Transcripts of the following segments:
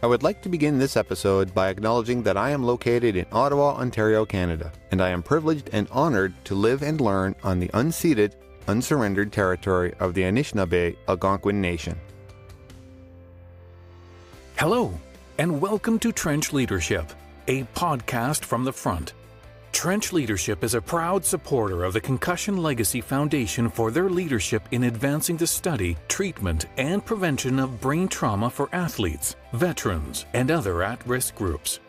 I would like to begin this episode by acknowledging that I am located in Ottawa, Ontario, Canada, and I am privileged and honored to live and learn on the unceded, unsurrendered territory of the Anishinaabe Algonquin Nation. Hello, and welcome to Trench Leadership, a podcast from the front. Trench Leadership is a proud supporter of the Concussion Legacy Foundation for their leadership in advancing the study, treatment, and prevention of brain trauma for athletes, veterans, and other at-risk groups.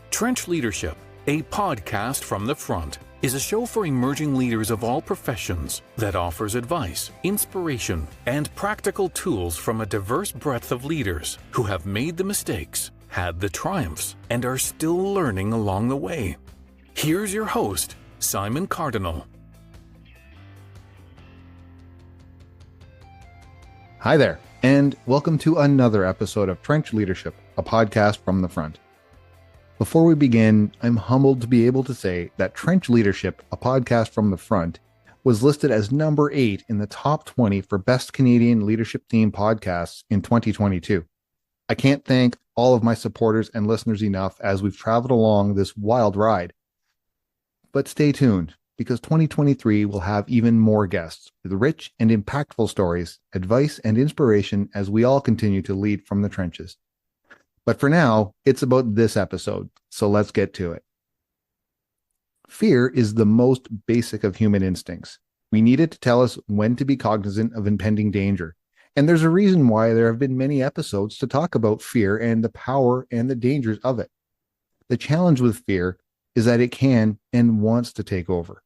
Trench Leadership, a podcast from the front, is a show for emerging leaders of all professions that offers advice, inspiration, and practical tools from a diverse breadth of leaders who have made the mistakes, had the triumphs, and are still learning along the way. Here's your host, Simon Kardynal. Hi there, and welcome to another episode of Trench Leadership, a podcast from the front. Before we begin, I'm humbled to be able to say that Trench Leadership, a podcast from the front, was listed as number 8 in the top 20 for best Canadian leadership theme podcasts in 2022. I can't thank all of my supporters and listeners enough as we've traveled along this wild ride. But stay tuned, because 2023 will have even more guests with rich and impactful stories, advice, and inspiration as we all continue to lead from the trenches. But for now, it's about this episode, so let's get to it. Fear is the most basic of human instincts. We need it to tell us when to be cognizant of impending danger. And there's a reason why there have been many episodes to talk about fear and the power and the dangers of it. The challenge with fear is that it can and wants to take over.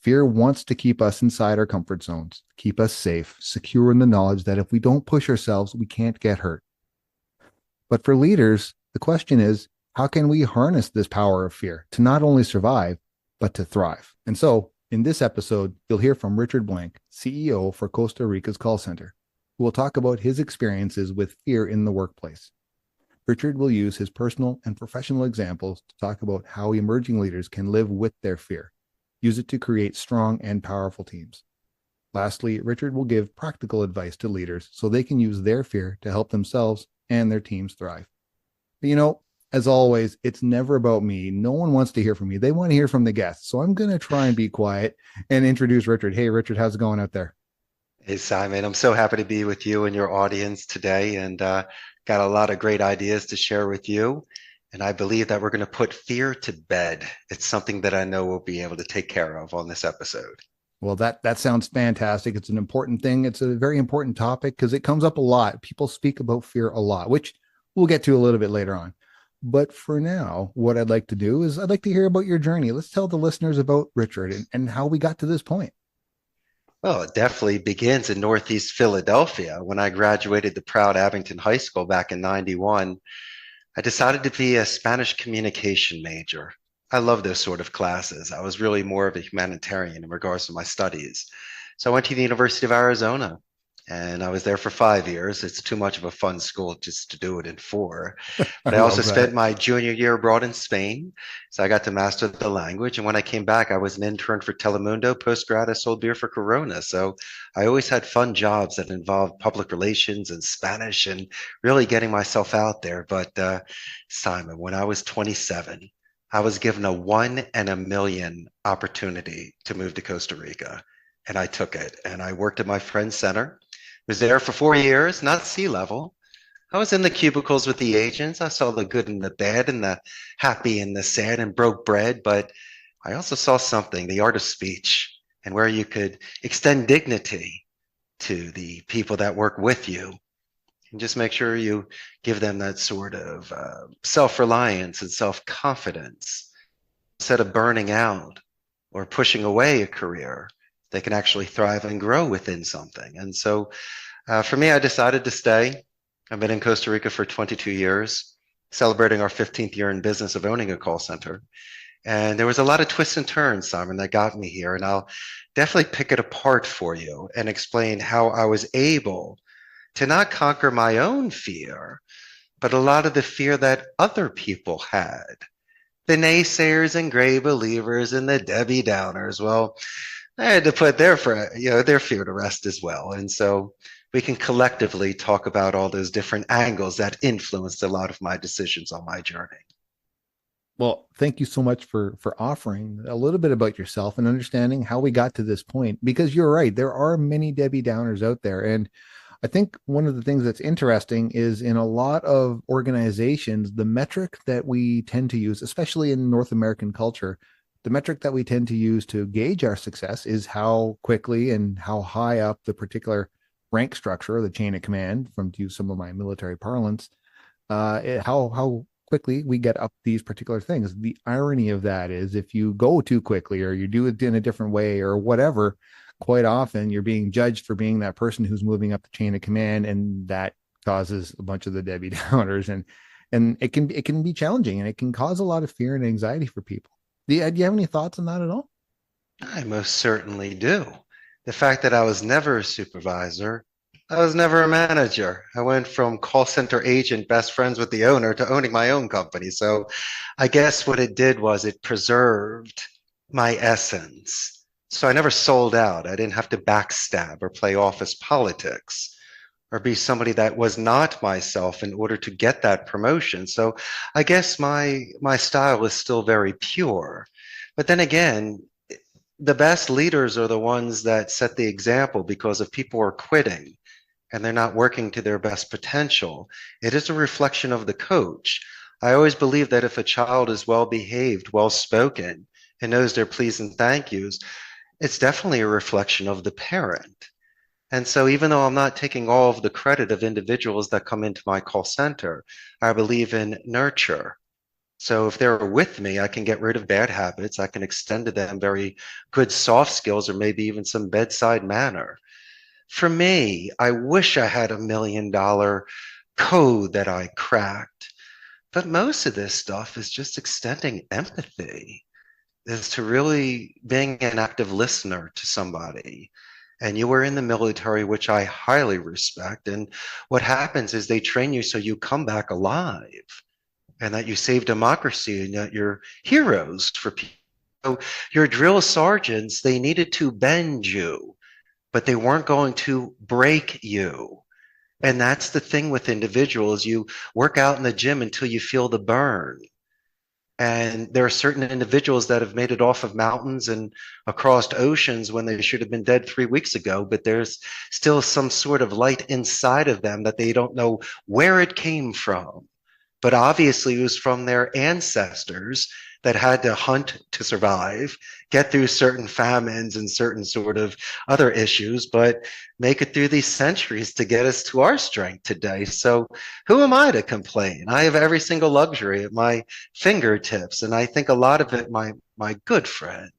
Fear wants to keep us inside our comfort zones, keep us safe, secure in the knowledge that if we don't push ourselves, we can't get hurt. But for leaders, the question is, how can we harness this power of fear to not only survive, but to thrive? And so, in this episode, you'll hear from Richard Blank, CEO for Costa Rica's call center, who will talk about his experiences with fear in the workplace. Richard will use his personal and professional examples to talk about how emerging leaders can live with their fear, use it to create strong and powerful teams. Lastly, Richard will give practical advice to leaders so they can use their fear to help themselves and their teams thrive. But as always, it's never about me. No one wants to hear from me. They want to hear from the guests. So I'm going to try and be quiet and introduce Richard. Hey, Richard, how's it going out there? Hey, Simon, I'm so happy to be with you and your audience today, and got a lot of great ideas to share with you. And I believe that we're going to put fear to bed. It's something that I know we'll be able to take care of on this episode. Well, that sounds fantastic. It's an important thing. It's a very important topic because it comes up a lot. People speak about fear a lot, which we'll get to a little bit later on. But for now, what I'd like to do is I'd like to hear about your journey. Let's tell the listeners about Richard and how we got to this point. Well, it definitely begins in Northeast Philadelphia. When I graduated the proud Abington High School back in '91, I decided to be a Spanish communication major. I love those sort of classes. I was really more of a humanitarian in regards to my studies. So I went to the University of Arizona, and I was there for 5 years. It's too much of a fun school just to do it in 4. But I also spent my junior year abroad in Spain. So I got to master the language. And when I came back, I was an intern for Telemundo. Post-grad, I sold beer for Corona. So I always had fun jobs that involved public relations and Spanish and really getting myself out there. But Simon, when I was 27, I was given a 1 in a million opportunity to move to Costa Rica. And I took it. And I worked at my friend's center. Was there for 4 years, not sea level. I was in the cubicles with the agents. I saw the good and the bad and the happy and the sad and broke bread. But I also saw something, the art of speech, and where you could extend dignity to the people that work with you. And just make sure you give them that sort of self-reliance and self-confidence. Instead of burning out or pushing away a career, they can actually thrive and grow within something. And so for me, I decided to stay. I've been in Costa Rica for 22 years, celebrating our 15th year in business of owning a call center. And there was a lot of twists and turns, Simon, that got me here. And I'll definitely pick it apart for you and explain how I was able to not conquer my own fear, but a lot of the fear that other people had. The naysayers and gray believers and the Debbie Downers, well, I had to put their fear to rest as well. And so we can collectively talk about all those different angles that influenced a lot of my decisions on my journey. Well, thank you so much for offering a little bit about yourself and understanding how we got to this point, because you're right, there are many Debbie Downers out there. And I think one of the things that's interesting is in a lot of organizations, the metric that we tend to use, especially in North American culture, the metric that we tend to use to gauge our success is how quickly and how high up the particular rank structure or the chain of command, from to use some of my military parlance, how quickly we get up these particular things. The irony of that is if you go too quickly or you do it in a different way or whatever, quite often you're being judged for being that person who's moving up the chain of command, and that causes a bunch of the Debbie Downers, and it can be challenging, and it can cause a lot of fear and anxiety for people. Do you have any thoughts on that at all? I most certainly do. The fact that I was never a supervisor, I was never a manager. I went from call center agent, best friends with the owner, to owning my own company. So I guess what it did was it preserved my essence. So I never sold out. I didn't have to backstab or play office politics or be somebody that was not myself in order to get that promotion. So I guess my style is still very pure. But then again, the best leaders are the ones that set the example, because if people are quitting and they're not working to their best potential, it is a reflection of the coach. I always believe that if a child is well behaved, well spoken, and knows their please and thank yous, it's definitely a reflection of the parent. And so even though I'm not taking all of the credit of individuals that come into my call center, I believe in nurture. So if they're with me, I can get rid of bad habits. I can extend to them very good soft skills, or maybe even some bedside manner. For me, I wish I had $1 million code that I cracked, but most of this stuff is just extending empathy, is to really being an active listener to somebody. And you were in the military, which I highly respect. And what happens is they train you so you come back alive, and that you save democracy, and that you're heroes for people. So your drill sergeants, they needed to bend you, but they weren't going to break you. And that's the thing with individuals. You work out in the gym until you feel the burn. And there are certain individuals that have made it off of mountains and across oceans when they should have been dead 3 weeks ago, but there's still some sort of light inside of them that they don't know where it came from. But obviously it was from their ancestors that had to hunt to survive, get through certain famines and certain sort of other issues, but make it through these centuries to get us to our strength today. So who am I to complain? I have every single luxury at my fingertips. And I think a lot of it, my good friend,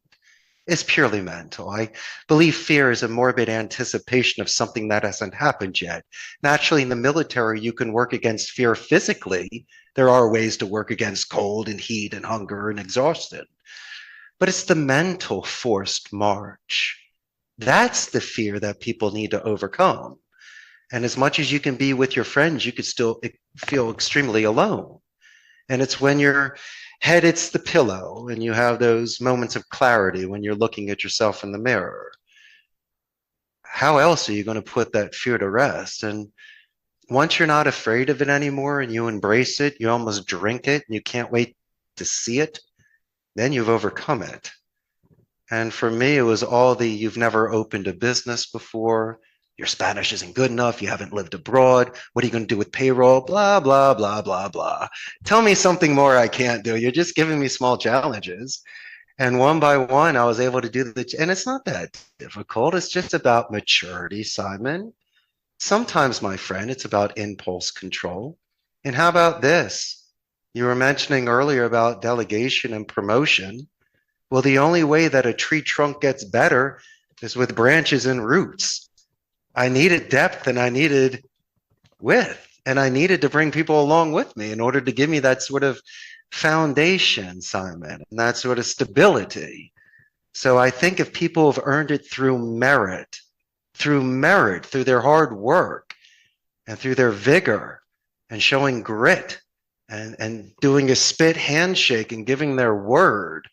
is purely mental. I believe fear is a morbid anticipation of something that hasn't happened yet. Naturally, in the military, you can work against fear physically. There are ways to work against cold and heat and hunger and exhaustion. But it's the mental forced march. That's the fear that people need to overcome. And as much as you can be with your friends, you could still feel extremely alone. And it's when your head hits the pillow and you have those moments of clarity when you're looking at yourself in the mirror. How else are you going to put that fear to rest? And once you're not afraid of it anymore and you embrace it, you almost drink it and you can't wait to see it, then you've overcome it. And for me, it was all the, you've never opened a business before, your Spanish isn't good enough, you haven't lived abroad, what are you going to do with payroll, blah, blah, blah, blah, blah. Tell me something more I can't do. You're just giving me small challenges. And one by one, I was able to do and it's not that difficult. It's just about maturity, Simon. Sometimes, my friend, it's about impulse control. And how about this? You were mentioning earlier about delegation and promotion. Well, the only way that a tree trunk gets better is with branches and roots. I needed depth and I needed width, and I needed to bring people along with me in order to give me that sort of foundation, Simon, and that sort of stability. So I think if people have earned it through merit, through their hard work and through their vigor and showing grit and doing a spit handshake and giving their word,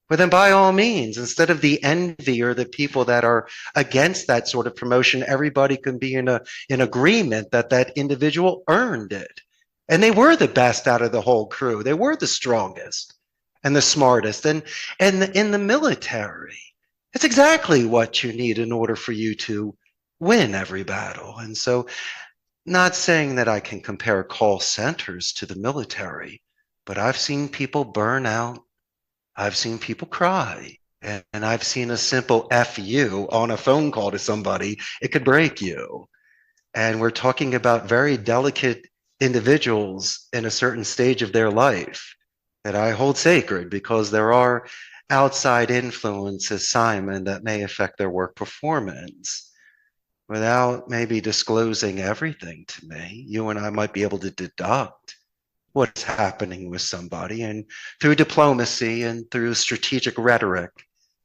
Well, then by all means, instead of the envy or the people that are against that sort of promotion, everybody can be in agreement that that individual earned it. And they were the best out of the whole crew. They were the strongest and the smartest. And in the military, it's exactly what you need in order for you to win every battle. And so, not saying that I can compare call centers to the military, but I've seen people burn out. I've seen people cry. And I've seen a simple F you on a phone call to somebody. It could break you. And we're talking about very delicate individuals in a certain stage of their life that I hold sacred, because there are outside influences, Simon, that may affect their work performance. Without maybe disclosing everything to me, you and I might be able to deduct what's happening with somebody. And through diplomacy and through strategic rhetoric,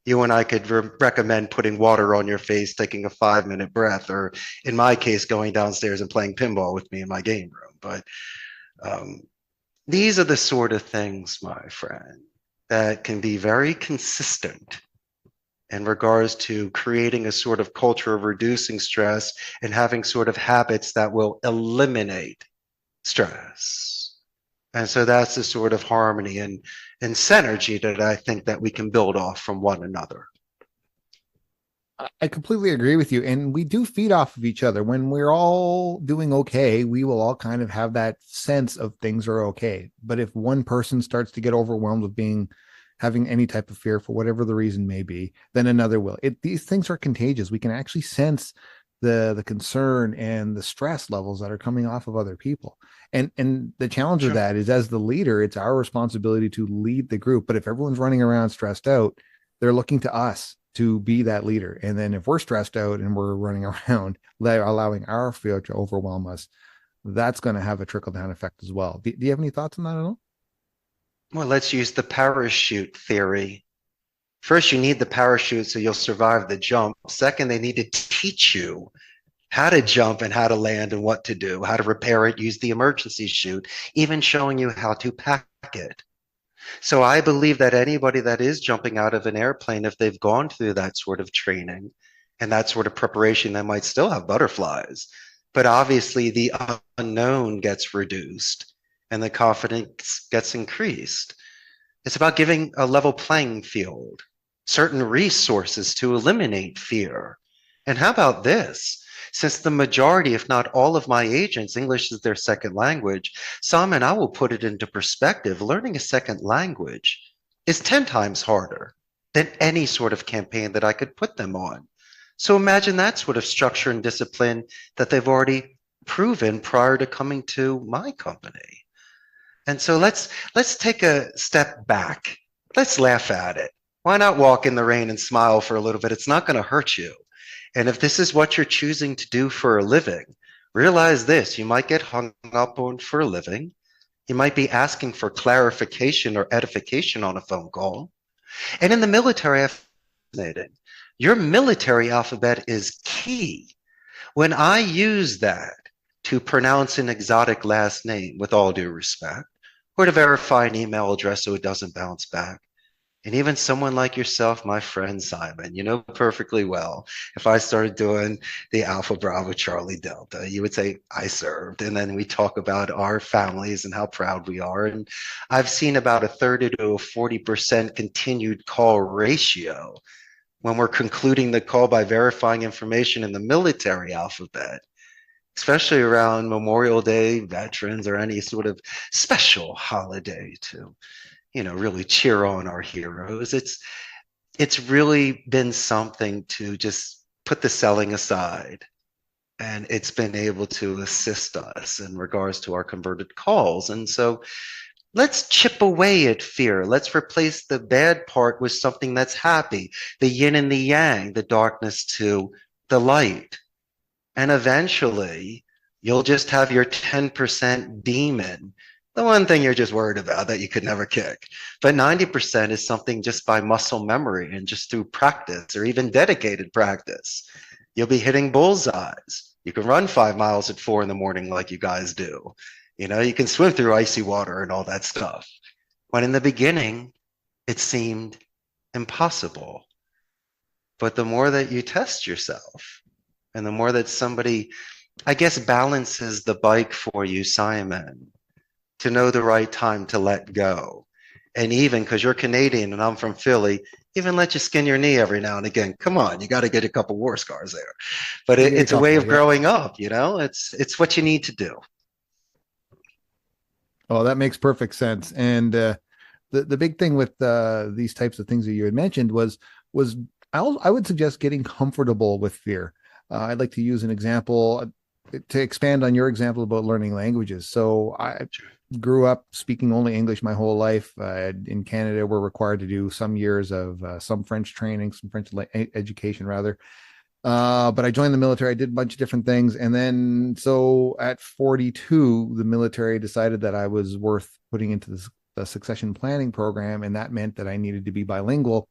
you and I could recommend putting water on your face, taking a 5-minute breath, or in my case, going downstairs and playing pinball with me in my game room. But these are the sort of things, my friend, that can be very consistent in regards to creating a sort of culture of reducing stress and having sort of habits that will eliminate stress. And so that's the sort of harmony and synergy that I think that we can build off from one another. I completely agree with you. And we do feed off of each other. When we're all doing okay, we will all kind of have that sense of things are okay. But if one person starts to get overwhelmed with having any type of fear for whatever the reason may be, then another will. These things are contagious. We can actually sense the concern and the stress levels that are coming off of other people. And the challenge of that is, as the leader, it's our responsibility to lead the group. But if everyone's running around stressed out, they're looking to us to be that leader. And then if we're stressed out and we're running around, allowing our fear to overwhelm us, that's going to have a trickle-down effect as well. Do you have any thoughts on that at all? Well, let's use the parachute theory. First, you need the parachute so you'll survive the jump. Second, they need to teach you how to jump and how to land and what to do, how to repair it, use the emergency chute, even showing you how to pack it. So I believe that anybody that is jumping out of an airplane, if they've gone through that sort of training and that sort of preparation, they might still have butterflies. But obviously the unknown gets reduced and the confidence gets increased. It's about giving a level playing field, certain resources to eliminate fear. And how about this? Since the majority, if not all of my agents, English is their second language, Simon, I will put it into perspective. Learning a second language is 10 times harder than any sort of campaign that I could put them on. So imagine that sort of structure and discipline that they've already proven prior to coming to my company. And so let's take a step back. Let's laugh at it. Why not walk in the rain and smile for a little bit? It's not going to hurt you. And if this is what you're choosing to do for a living, realize this: you might get hung up on for a living. You might be asking for clarification or edification on a phone call. And in the military, your military alphabet is key. When I use that to pronounce an exotic last name, with all due respect, or to verify an email address so it doesn't bounce back, and even someone like yourself, my friend Simon, you know perfectly well, if I started doing the Alpha Bravo Charlie Delta, you would say, I served. And then we talk about our families and how proud we are. And I've seen about a 30 to a 40% continued call ratio when we're concluding the call by verifying information in the military alphabet, especially around Memorial Day, veterans, or any sort of special holiday to really cheer on our heroes. It's really been something to just put the selling aside, and it's been able to assist us in regards to our converted calls. And so let's chip away at fear. Let's replace the bad part with something that's happy, the yin and the yang, the darkness to the light. And eventually you'll just have your 10% demon, the one thing you're just worried about that you could never kick. But 90% is something just by muscle memory and just through practice or even dedicated practice. You'll be hitting bullseyes. You can run 5 miles at 4 a.m. like you guys do. You can swim through icy water and all that stuff. When in the beginning, it seemed impossible. But the more that you test yourself and the more that somebody, I guess, balances the bike for you, Simon, to know the right time to let go. And even because you're Canadian and I'm from Philly, even let you skin your knee every now and again. Come on, you got to get a couple war scars there. But You get a it's a way couple, of yeah. growing up, you know? It's what you need to do. Oh, that makes perfect sense. And the big thing with these types of things that you had mentioned was I would suggest getting comfortable with fear. I'd like to use an example to expand on your example about learning languages. So I grew up speaking only English my whole life. In Canada, we're required to do some years of some French training, some French education rather. But I joined the military. I did a bunch of different things. And then, so at 42, the military decided that I was worth putting into the succession planning program. And that meant that I needed to be bilingual.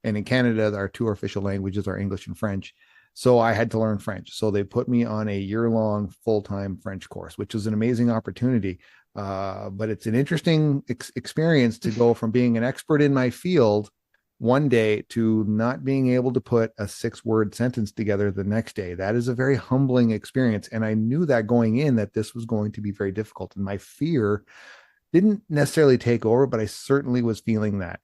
And in Canada, our two official languages are English and French. So I had to learn French. So they put me on a year-long full-time French course, which was an amazing opportunity. But it's an interesting experience to go from being an expert in my field one day to not being able to put a 6-word sentence together the next day. That is a very humbling experience. And I knew that going in that this was going to be very difficult. And my fear didn't necessarily take over, but I certainly was feeling that.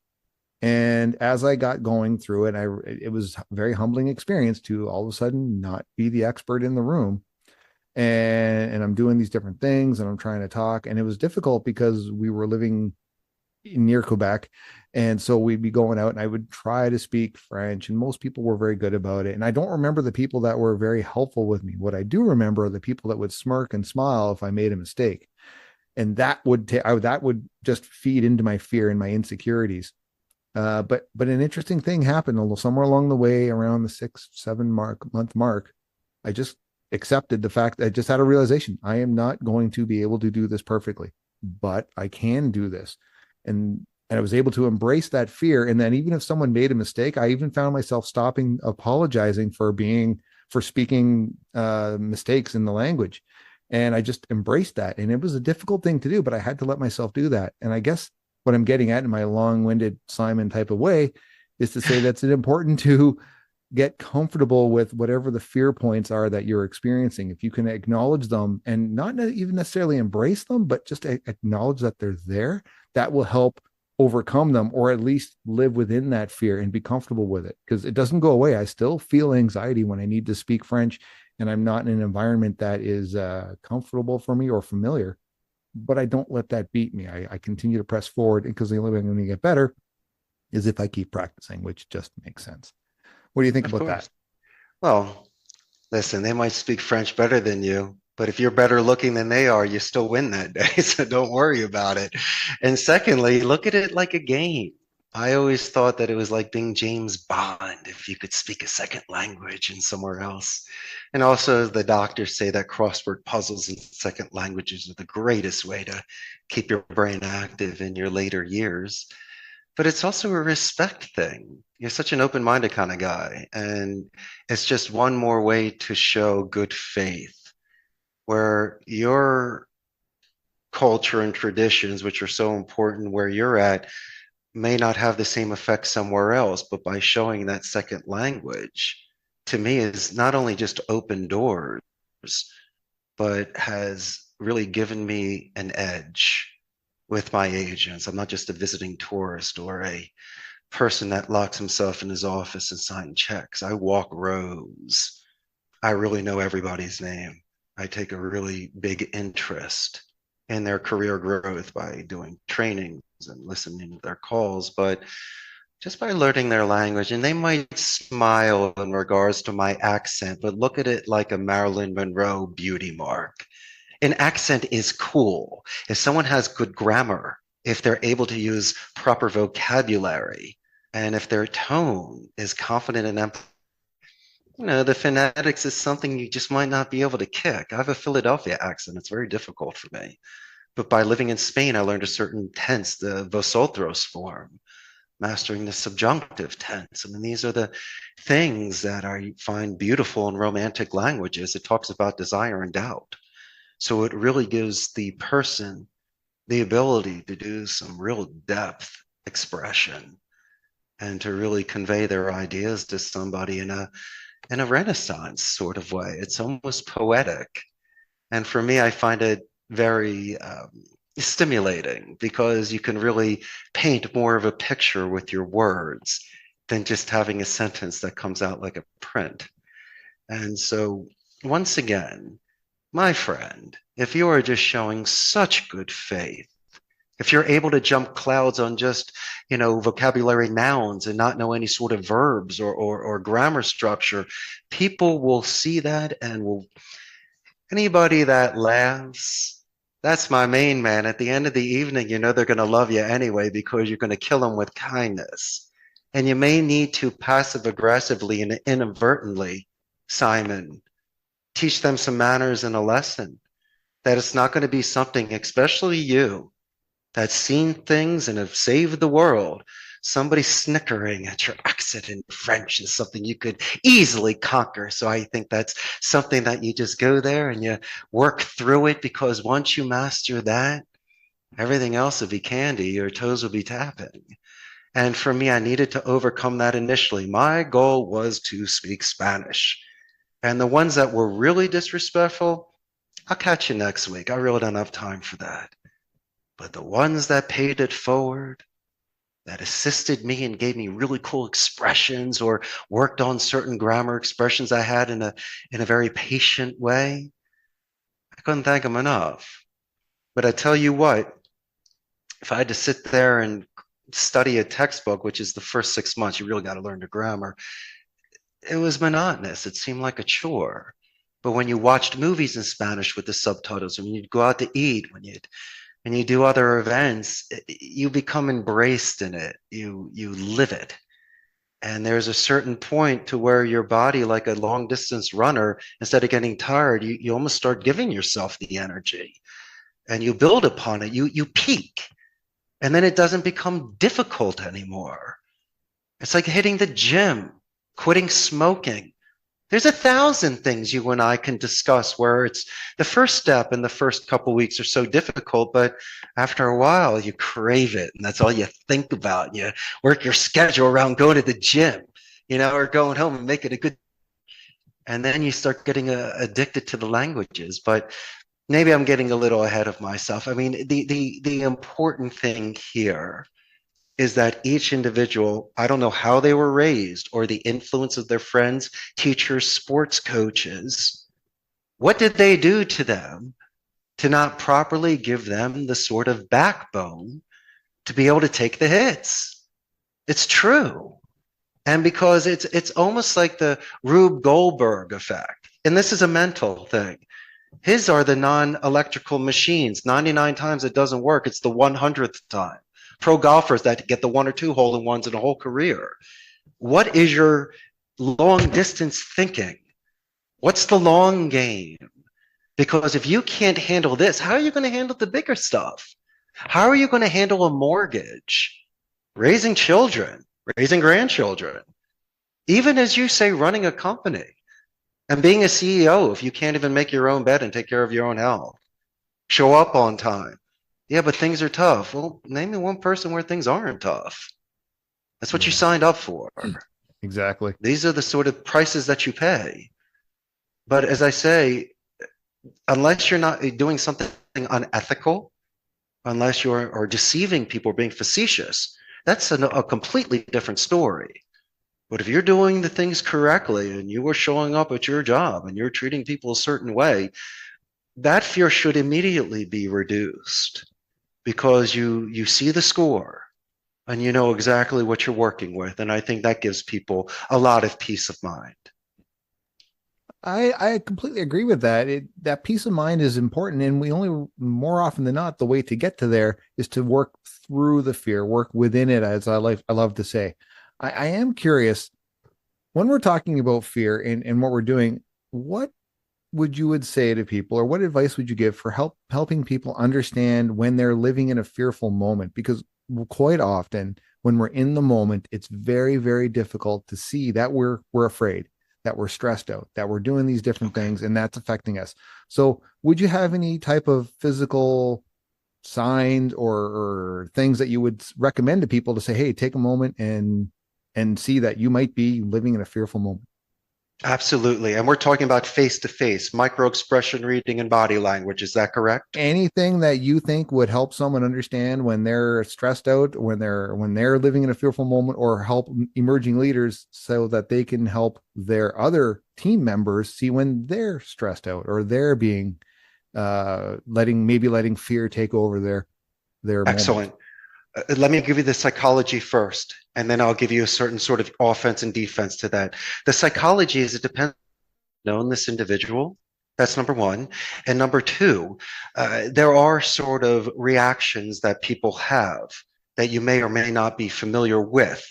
And as I got going through it, it was a very humbling experience to all of a sudden not be the expert in the room. And I'm doing these different things and I'm trying to talk. And it was difficult because we were living near Quebec. And so we'd be going out and I would try to speak French and most people were very good about it. And I don't remember the people that were very helpful with me. What I do remember are the people that would smirk and smile if I made a mistake. And that would just feed into my fear and my insecurities. But an interesting thing happened, although somewhere along the way, around the 6-7 month mark, I just accepted the fact that I just had a realization. I am not going to be able to do this perfectly, but I can do this. And I was able to embrace that fear. And then even if someone made a mistake, I even found myself stopping, apologizing for speaking mistakes in the language. And I just embraced that. And it was a difficult thing to do, but I had to let myself do that. And I guess what I'm getting at in my long-winded Simon type of way is to say that's important to get comfortable with whatever the fear points are that you're experiencing. If you can acknowledge them and not even necessarily embrace them, but just acknowledge that they're there, that will help overcome them or at least live within that fear and be comfortable with it because it doesn't go away. I still feel anxiety when I need to speak French and I'm not in an environment that is comfortable for me or familiar, but I don't let that beat me. I continue to press forward because the only way I'm going to get better is if I keep practicing, which just makes sense. What do you think Of about course. that? Well, listen, they might speak French better than you, but if you're better looking than they are, you still win that day. So don't worry about it. And secondly, look at it like a game. I always thought that it was like being James Bond if you could speak a second language in somewhere else. And also, the doctors say that crossword puzzles in second languages are the greatest way to keep your brain active in your later years. But it's also a respect thing. You're such an open-minded kind of guy, and it's just one more way to show good faith where your culture and traditions, which are so important where you're at, may not have the same effect somewhere else. But by showing that second language, to me, is not only just open doors, but has really given me an edge with my agents. I'm not just a visiting tourist or a person that locks himself in his office and signs checks. I walk rows. I really know everybody's name. I take a really big interest in their career growth by doing trainings and listening to their calls, but just by learning their language. And they might smile in regards to my accent, but look at it like a Marilyn Monroe beauty mark. An accent is cool. If someone has good grammar, if they're able to use proper vocabulary, and if their tone is confident and the phonetics is something you just might not be able to kick. I have a Philadelphia accent. It's very difficult for me. But by living in Spain, I learned a certain tense, the vosotros form, mastering the subjunctive tense. I mean, these are the things that I find beautiful in romantic languages. It talks about desire and doubt. So it really gives the person the ability to do some real depth expression. and to really convey their ideas to somebody in a Renaissance sort of way. It's almost poetic. And for me, I find it very stimulating because you can really paint more of a picture with your words than just having a sentence that comes out like a print. And so, once again, my friend, if you are just showing such good faith, if you're able to jump clouds on just, vocabulary nouns and not know any sort of verbs or grammar structure, people will see that and will, anybody that laughs, that's my main man. At the end of the evening, they're going to love you anyway because you're going to kill them with kindness. And you may need to passive aggressively and inadvertently, Simon, teach them some manners and a lesson. That it's not going to be something, especially you, that's seen things and have saved the world. Somebody snickering at your accent in French is something you could easily conquer. So I think that's something that you just go there and you work through it, because once you master that, everything else will be candy. Your toes will be tapping. And for me, I needed to overcome that initially. My goal was to speak Spanish. And the ones that were really disrespectful, I'll catch you next week. I really don't have time for that. But the ones that paid it forward, that assisted me and gave me really cool expressions or worked on certain grammar expressions I had in a very patient way, I couldn't thank them enough. But I tell you what, if I had to sit there and study a textbook, which is the first 6 months, you really got to learn the grammar, it was monotonous. It seemed like a chore. But when you watched movies in Spanish with the subtitles, when you'd go out to eat, when you do other events, you become embraced in it. You live it. And there's a certain point to where your body, like a long distance runner, instead of getting tired, you almost start giving yourself the energy and you build upon it. You peak, and then it doesn't become difficult anymore. It's like hitting the gym, quitting smoking. There's 1,000 things you and I can discuss where it's the first step and the first couple of weeks are so difficult, but after a while you crave it and that's all you think about. You work your schedule around going to the gym, or going home and making a good, and then you start getting addicted to the languages. But maybe I'm getting a little ahead of myself. I mean, the important thing here is that each individual, I don't know how they were raised or the influence of their friends, teachers, sports coaches, what did they do to them to not properly give them the sort of backbone to be able to take the hits? It's true. And because it's almost like the Rube Goldberg effect. And this is a mental thing. His are the non-electrical machines. 99 times it doesn't work. It's the 100th time. Pro golfers that get the 1 or 2 hole-in-ones in a whole career. What is your long distance thinking? What's the long game? Because if you can't handle this, how are you going to handle the bigger stuff? How are you going to handle a mortgage, raising children, raising grandchildren? Even as you say, running a company and being a CEO, if you can't even make your own bed and take care of your own health, show up on time. Yeah, but things are tough. Well, name me one person where things aren't tough. That's what you signed up for. Exactly. These are the sort of prices that you pay. But as I say, unless you're not doing something unethical, unless you're deceiving people or being facetious, that's a completely different story. But if you're doing the things correctly and you are showing up at your job and you're treating people a certain way, that fear should immediately be reduced. Because you see the score and you know exactly what you're working with. And I think that gives people a lot of peace of mind. I completely agree with that. That peace of mind is important. And we only, more often than not, the way to get to there is to work through the fear, work within it, as I love to say. I am curious, when we're talking about fear and what we're doing, what would say to people, or what advice would you give for helping people understand when they're living in a fearful moment? Because quite often when we're in the moment, it's very, very difficult to see that we're afraid, that we're stressed out, that we're doing these different things, and that's affecting us. So would you have any type of physical signs or things that you would recommend to people to say, hey, take a moment and and see that you might be living in a fearful moment. Absolutely. And we're talking about face-to-face, micro expression reading and body language. Is that correct? Anything that you think would help someone understand when they're stressed out, when they're living in a fearful moment, or help emerging leaders so that they can help their other team members see when they're stressed out or they're being letting fear take over their Excellent. moment. Let me give you the psychology first, and then I'll give you a certain sort of offense and defense to that. The psychology is it depends on this individual. That's number one. And number two, there are sort of reactions that people have that you may or may not be familiar with.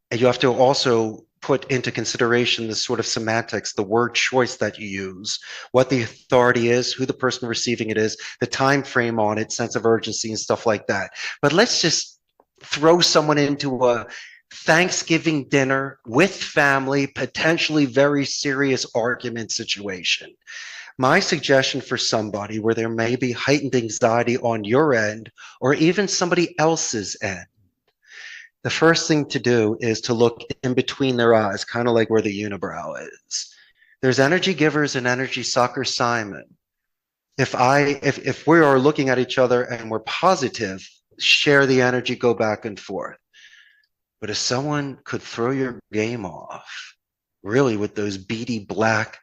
And you have to also put into consideration the sort of semantics, the word choice that you use, what the authority is, who the person receiving it is, the time frame on it, sense of urgency and stuff like that. But let's just throw someone into a Thanksgiving dinner with family, potentially very serious argument situation. My suggestion for somebody where there may be heightened anxiety on your end or even somebody else's end, the first thing to do is to look in between their eyes, kind of like where the unibrow is. There's energy givers and energy suckers, Simon. If we are looking at each other and we're positive, share the energy, go back and forth. But if someone could throw your game off, really with those beady black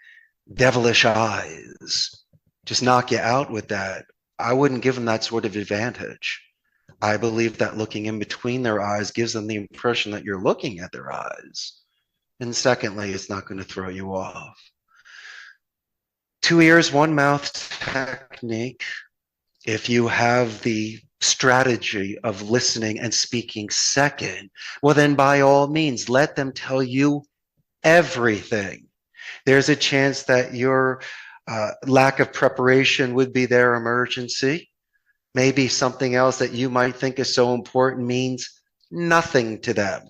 devilish eyes, just knock you out with that, I wouldn't give them that sort of advantage. I believe that looking in between their eyes gives them the impression that you're looking at their eyes. And secondly, it's not going to throw you off. 2 ears, 1 mouth technique. If you have the strategy of listening and speaking second, well, then by all means, let them tell you everything. There's a chance that your lack of preparation would be their emergency. Maybe something else that you might think is so important means nothing to them.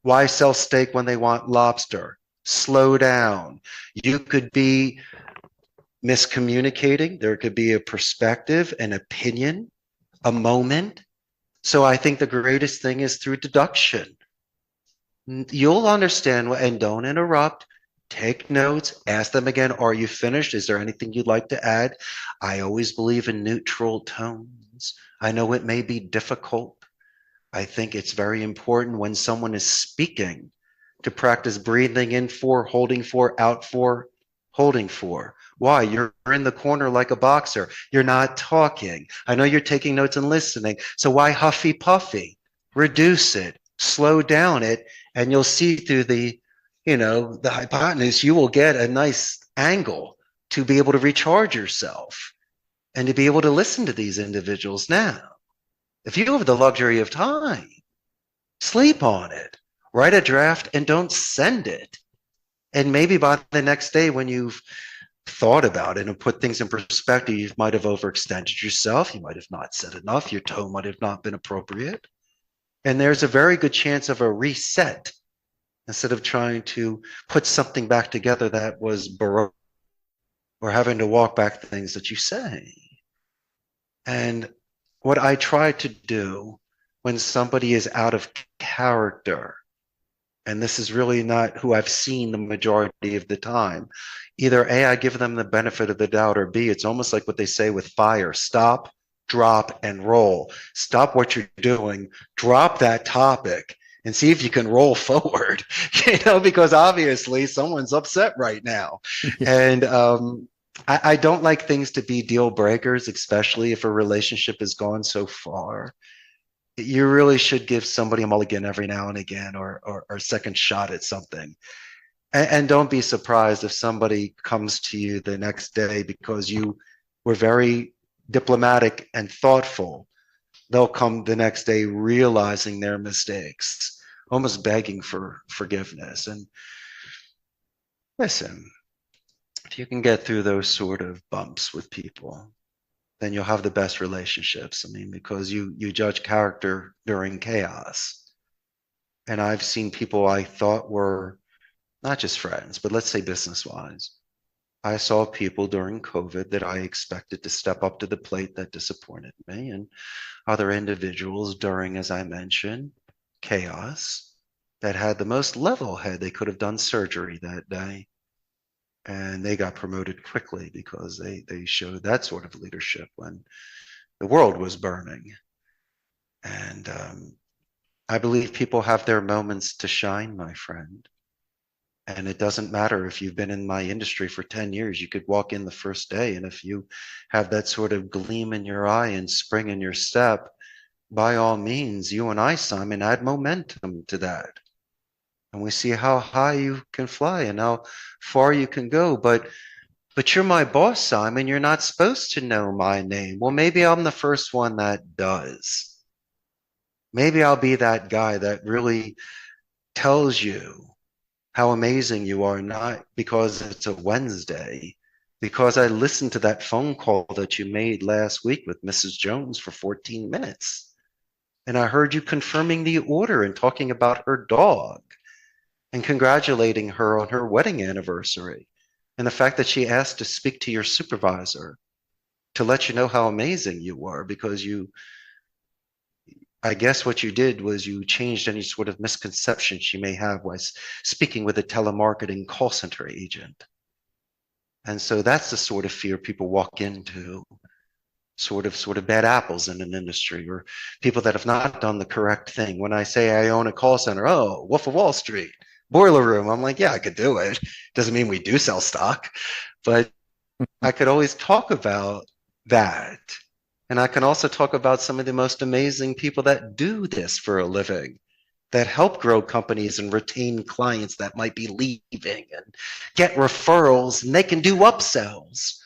Why sell steak when they want lobster? Slow down. You could be miscommunicating. There could be a perspective, an opinion, a moment. So I think the greatest thing is through deduction. You'll understand, and don't interrupt. Take notes, ask them again, are you finished? Is there anything you'd like to add? I always believe in neutral tones. I know it may be difficult. I think it's very important when someone is speaking to practice breathing in for, holding for, out for, holding for. Why? You're in the corner like a boxer. You're not talking. I know you're taking notes and listening. So why huffy puffy? Reduce it, slow down it, and you'll see through the hypotenuse, you will get a nice angle to be able to recharge yourself and to be able to listen to these individuals. Now, if you have the luxury of time, sleep on it, write a draft and don't send it. And maybe by the next day when you've thought about it and put things in perspective, you might have overextended yourself. You might have not said enough. Your tone might have not been appropriate. And there's a very good chance of a reset instead of trying to put something back together that was baroque or having to walk back things that you say. And what I try to do when somebody is out of character, and this is really not who I've seen the majority of the time, either A, I give them the benefit of the doubt, or B, it's almost like what they say with fire: stop, drop, and roll. Stop what you're doing, drop that topic, and see if you can roll forward, because obviously someone's upset right now. And I don't like things to be deal breakers, especially if a relationship has gone so far. You really should give somebody a mulligan every now and again, or a second shot at something. And don't be surprised if somebody comes to you the next day because you were very diplomatic and thoughtful. They'll come the next day realizing their mistakes, almost begging for forgiveness. And listen, if you can get through those sort of bumps with people, then you'll have the best relationships. I mean, because you judge character during chaos. And I've seen people I thought were not just friends, but let's say business-wise. I saw people during COVID that I expected to step up to the plate that disappointed me, and other individuals during, as I mentioned, chaos, that had the most level head. They could have done surgery that day. And they got promoted quickly because they showed that sort of leadership when the world was burning. And I believe people have their moments to shine, my friend. And it doesn't matter if you've been in my industry for 10 years. You could walk in the first day, and if you have that sort of gleam in your eye and spring in your step, by all means, you and I, Simon, add momentum to that. And we see how high you can fly and how far you can go. But you're my boss, Simon. You're not supposed to know my name. Well, maybe I'm the first one that does. Maybe I'll be that guy that really tells you how amazing you are, not because it's a Wednesday, because I listened to that phone call that you made last week with Mrs. Jones for 14 minutes. And I heard you confirming the order and talking about her dog and congratulating her on her wedding anniversary, and the fact that she asked to speak to your supervisor to let you know how amazing you were, because I guess what you did was you changed any sort of misconception she may have while speaking with a telemarketing call center agent. And so that's the sort of fear people walk into, sort of bad apples in an industry, or people that have not done the correct thing. When I say I own a call center, oh, Wolf of Wall Street, boiler room, I'm like, yeah, I could do it. Doesn't mean we do sell stock, but I could always talk about that. And I can also talk about some of the most amazing people that do this for a living, that help grow companies and retain clients that might be leaving and get referrals, and they can do upsells.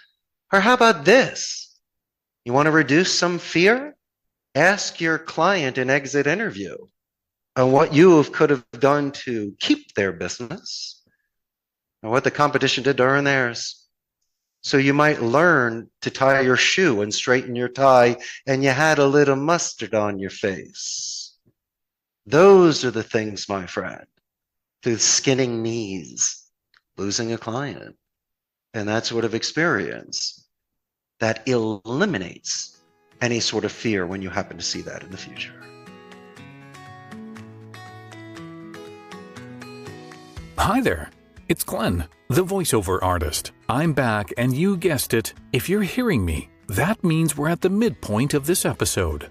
Or how about this? You want to reduce some fear? Ask your client in exit interview on what you could have done to keep their business and what the competition did to earn theirs. So you might learn to tie your shoe and straighten your tie, and you had a little mustard on your face. Those are the things, my friend, through skinning knees, losing a client, and that sort of experience that eliminates any sort of fear when you happen to see that in the future. Hi there, it's Glenn, the voiceover artist. I'm back, and you guessed it, if you're hearing me, that means we're at the midpoint of this episode.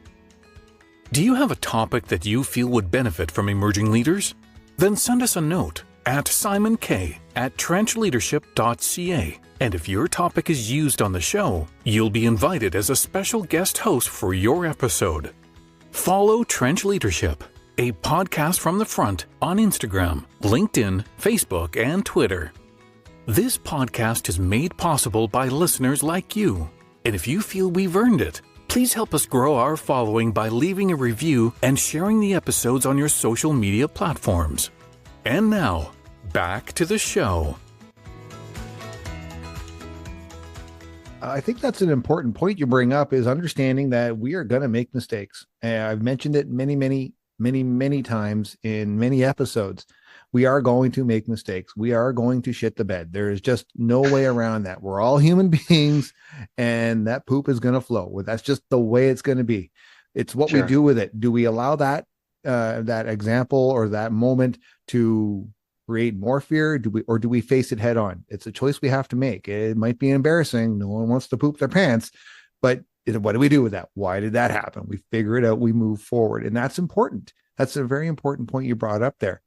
Do you have a topic that you feel would benefit from emerging leaders? Then send us a note at simonk@trenchleadership.ca. And if your topic is used on the show, you'll be invited as a special guest host for your episode. Follow Trench Leadership, a podcast from the front, on Instagram, LinkedIn, Facebook, and Twitter. This podcast is made possible by listeners like you. And if you feel we've earned it, please help us grow our following by leaving a review and sharing the episodes on your social media platforms. And now, back to the show. I think that's an important point you bring up, is understanding that we are going to make mistakes. I've mentioned it many times in many episodes. We are going to make mistakes. We are going to shit the bed. There is just no way around that. We're all human beings, and that poop is going to flow. Well, that's just the way it's going to be. It's what we do with it. Do we allow that example or that moment to create more fear? Do we face it head on? It's a choice we have to make. It might be embarrassing. No one wants to poop their pants, but what do we do with that? Why did that happen? We figure it out. We move forward, and that's important. That's a very important point you brought up there.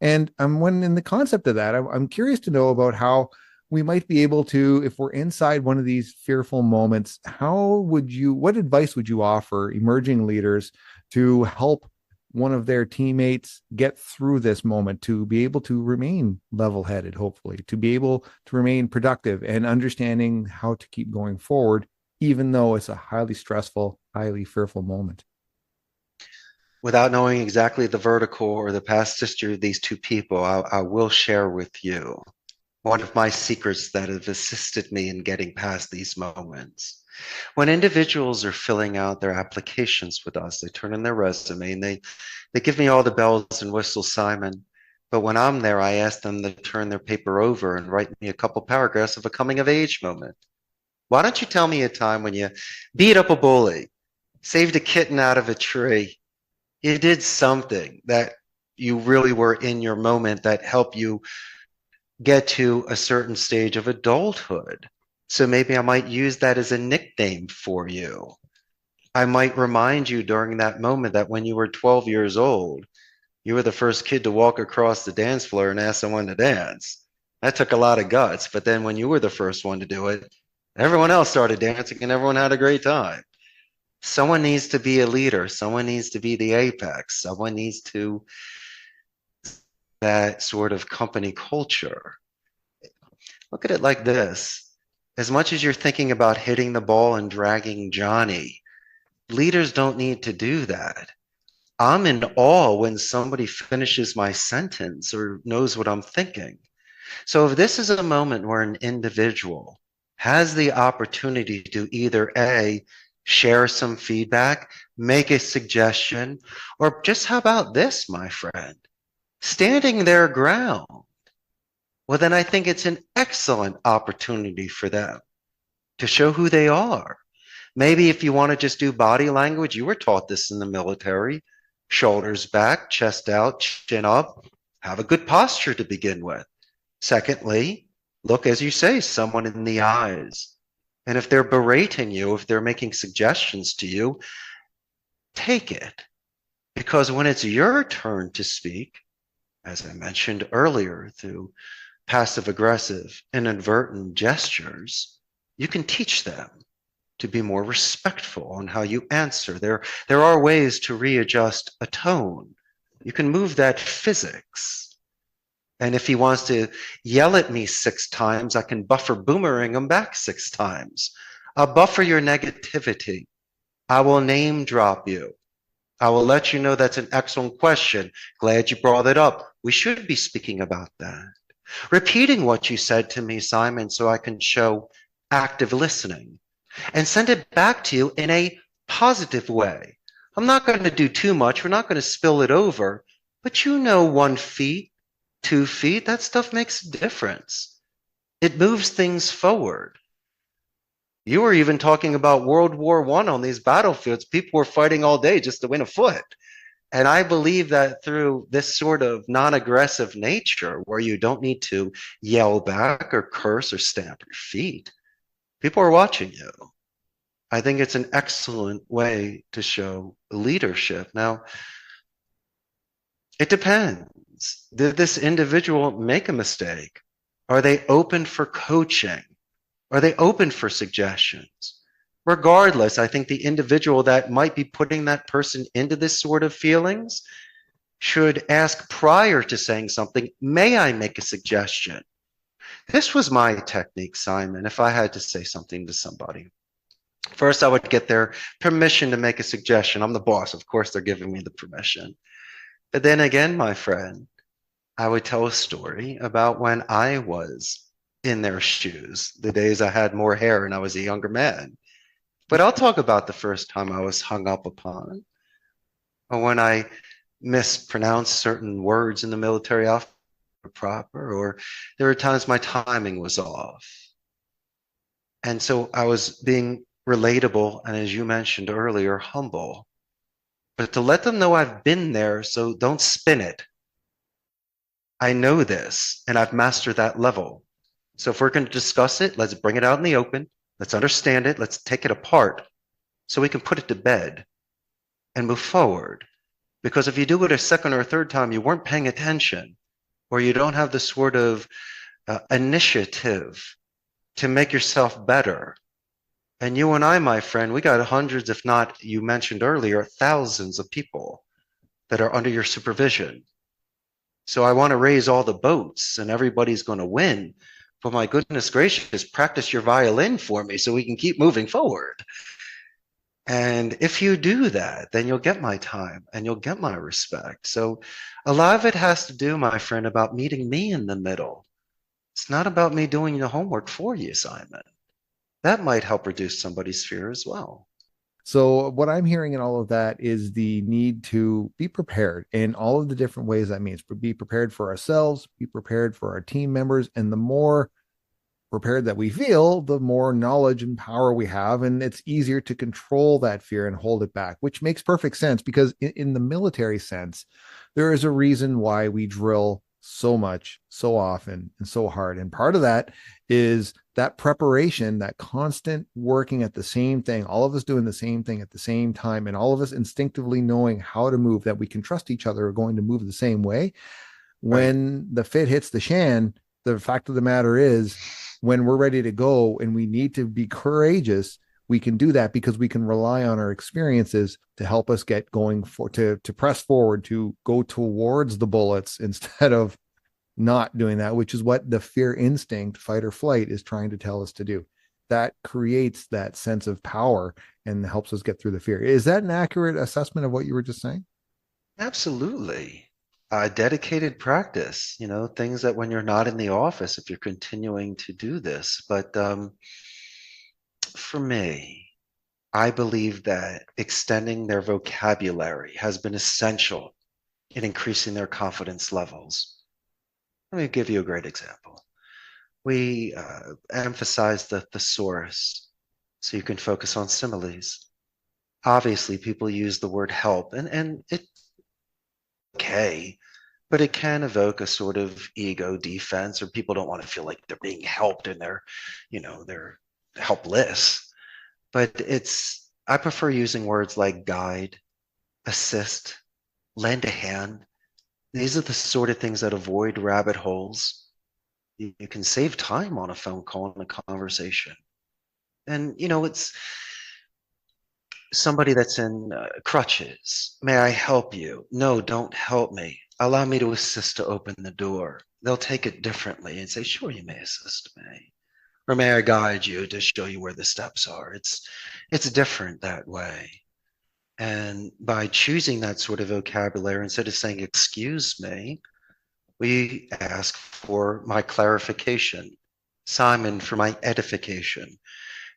And when in the concept of that, I'm curious to know about how we might be able to, if we're inside one of these fearful moments, what advice would you offer emerging leaders to help one of their teammates get through this moment, to be able to remain level-headed, hopefully, to be able to remain productive and understanding how to keep going forward, even though it's a highly stressful, highly fearful moment? Without knowing exactly the vertical or the past history of these two people, I will share with you one of my secrets that have assisted me in getting past these moments. When individuals are filling out their applications with us, they turn in their resume and they give me all the bells and whistles, Simon. But when I'm there, I ask them to turn their paper over and write me a couple paragraphs of a coming of age moment. Why don't you tell me a time when you beat up a bully, saved a kitten out of a tree, you did something that you really were in your moment that helped you get to a certain stage of adulthood. So maybe I might use that as a nickname for you. I might remind you during that moment that when you were 12 years old, you were the first kid to walk across the dance floor and ask someone to dance. That took a lot of guts, but then when you were the first one to do it, everyone else started dancing and everyone had a great time. Someone needs to be a leader. Someone needs to be the apex. Someone needs to that sort of company culture. Look at it like this. As much as you're thinking about hitting the ball and dragging Johnny, leaders don't need to do that. I'm in awe when somebody finishes my sentence or knows what I'm thinking. So if this is a moment where an individual has the opportunity to either A, share some feedback, make a suggestion, or just how about this, my friend? Standing their ground. Well, then I think it's an excellent opportunity for them to show who they are. Maybe if you want to just do body language, you were taught this in the military. Shoulders back, chest out, chin up. Have a good posture to begin with. Secondly, look, as you say, someone in the eyes. And if they're berating you, if they're making suggestions to you, take it. Because when it's your turn to speak, as I mentioned earlier, through passive aggressive, inadvertent gestures, you can teach them to be more respectful on how you answer. There are ways to readjust a tone. You can move that physics. And if he wants to yell at me 6 times, I can buffer boomerang him back 6 times. I'll buffer your negativity. I will name drop you. I will let you know that's an excellent question. Glad you brought it up. We should be speaking about that. Repeating what you said to me, Simon, so I can show active listening and send it back to you in a positive way. I'm not going to do too much. We're not going to spill it over, but 1 feet, 2 feet, that stuff makes a difference. It moves things forward. You were even talking about World War I on these battlefields. People were fighting all day just to win a foot. And I believe that through this sort of non-aggressive nature, where you don't need to yell back or curse or stamp your feet, people are watching you. I think it's an excellent way to show leadership. Now, it depends. Did this individual make a mistake? Are they open for coaching? Are they open for suggestions? Regardless, I think the individual that might be putting that person into this sort of feelings should ask prior to saying something, may I make a suggestion? This was my technique, Simon, if I had to say something to somebody. First, I would get their permission to make a suggestion. I'm the boss. Of course, they're giving me the permission. But then again, my friend, I would tell a story about when I was in their shoes, the days I had more hair and I was a younger man. But I'll talk about the first time I was hung up upon, or when I mispronounced certain words in the military off proper, or there were times my timing was off. And so I was being relatable and, as you mentioned earlier, humble. But to let them know I've been there, so don't spin it. I know this and I've mastered that level. So if we're going to discuss it, let's bring it out in the open. Let's understand it. Let's take it apart so we can put it to bed and move forward. Because if you do it a second or a third time, you weren't paying attention, or you don't have the sort of initiative to make yourself better. And you and I, my friend, we got hundreds, if not, you mentioned earlier, thousands of people that are under your supervision. So I want to raise all the boats and everybody's going to win. But my goodness gracious, practice your violin for me so we can keep moving forward. And if you do that, then you'll get my time and you'll get my respect. So a lot of it has to do, my friend, about meeting me in the middle. It's not about me doing the homework for you, Simon. That might help reduce somebody's fear as well. So what I'm hearing in all of that is the need to be prepared in all of the different ways that means. Be prepared for ourselves, be prepared for our team members, and the more prepared that we feel, the more knowledge and power we have, and it's easier to control that fear and hold it back, which makes perfect sense because in the military sense, there is a reason why we drill so much, so often, and so hard. And part of that is that preparation, that constant working at the same thing, all of us doing the same thing at the same time, and all of us instinctively knowing how to move, that we can trust each other are going to move the same way. Right. When the fit hits the shan, the fact of the matter is, when we're ready to go and we need to be courageous, we can do that because we can rely on our experiences to help us get going, to press forward, to go towards the bullets instead of not doing that, which is what the fear instinct, fight or flight, is trying to tell us to do. That creates that sense of power and helps us get through the fear. Is that an accurate assessment of what you were just saying? Absolutely. Dedicated practice, things that when you're not in the office, if you're continuing to do this. But for me, I believe that extending their vocabulary has been essential in increasing their confidence levels. Let me give you a great example. We emphasize the thesaurus so you can focus on similes. Obviously, people use the word help, and it's okay, but it can evoke a sort of ego defense, or people don't want to feel like they're being helped and they're helpless. But I prefer using words like guide, assist, lend a hand. These are the sort of things that avoid rabbit holes. You can save time on a phone call and a conversation. And, it's somebody that's in crutches. May I help you? No, don't help me. Allow me to assist to open the door. They'll take it differently and say, sure, you may assist me. Or may I guide you to show you where the steps are? It's different that way. And by choosing that sort of vocabulary, instead of saying, excuse me, we ask for my clarification. Simon, for my edification.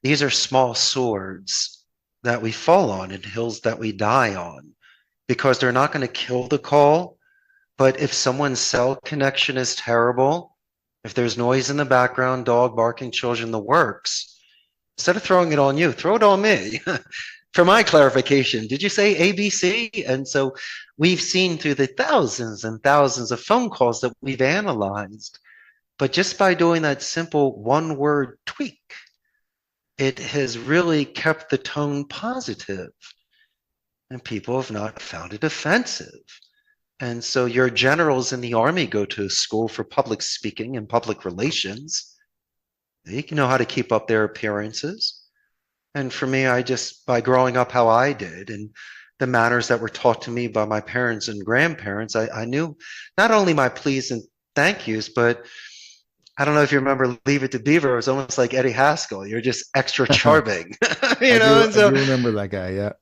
These are small swords that we fall on and hills that we die on, because they're not going to kill the call. But if someone's cell connection is terrible, if there's noise in the background, dog barking, children, the works, instead of throwing it on you, throw it on me. For my clarification, did you say ABC? And so we've seen through the thousands and thousands of phone calls that we've analyzed, but just by doing that simple one-word tweak, it has really kept the tone positive, and people have not found it offensive. And so your generals in the Army go to school for public speaking and public relations. They know how to keep up their appearances. And for me, by growing up how I did, and the manners that were taught to me by my parents and grandparents, I knew not only my please and thank yous, but I don't know if you remember Leave It to Beaver. It was almost like Eddie Haskell. You're just extra charming, And so I do remember that guy. Yeah.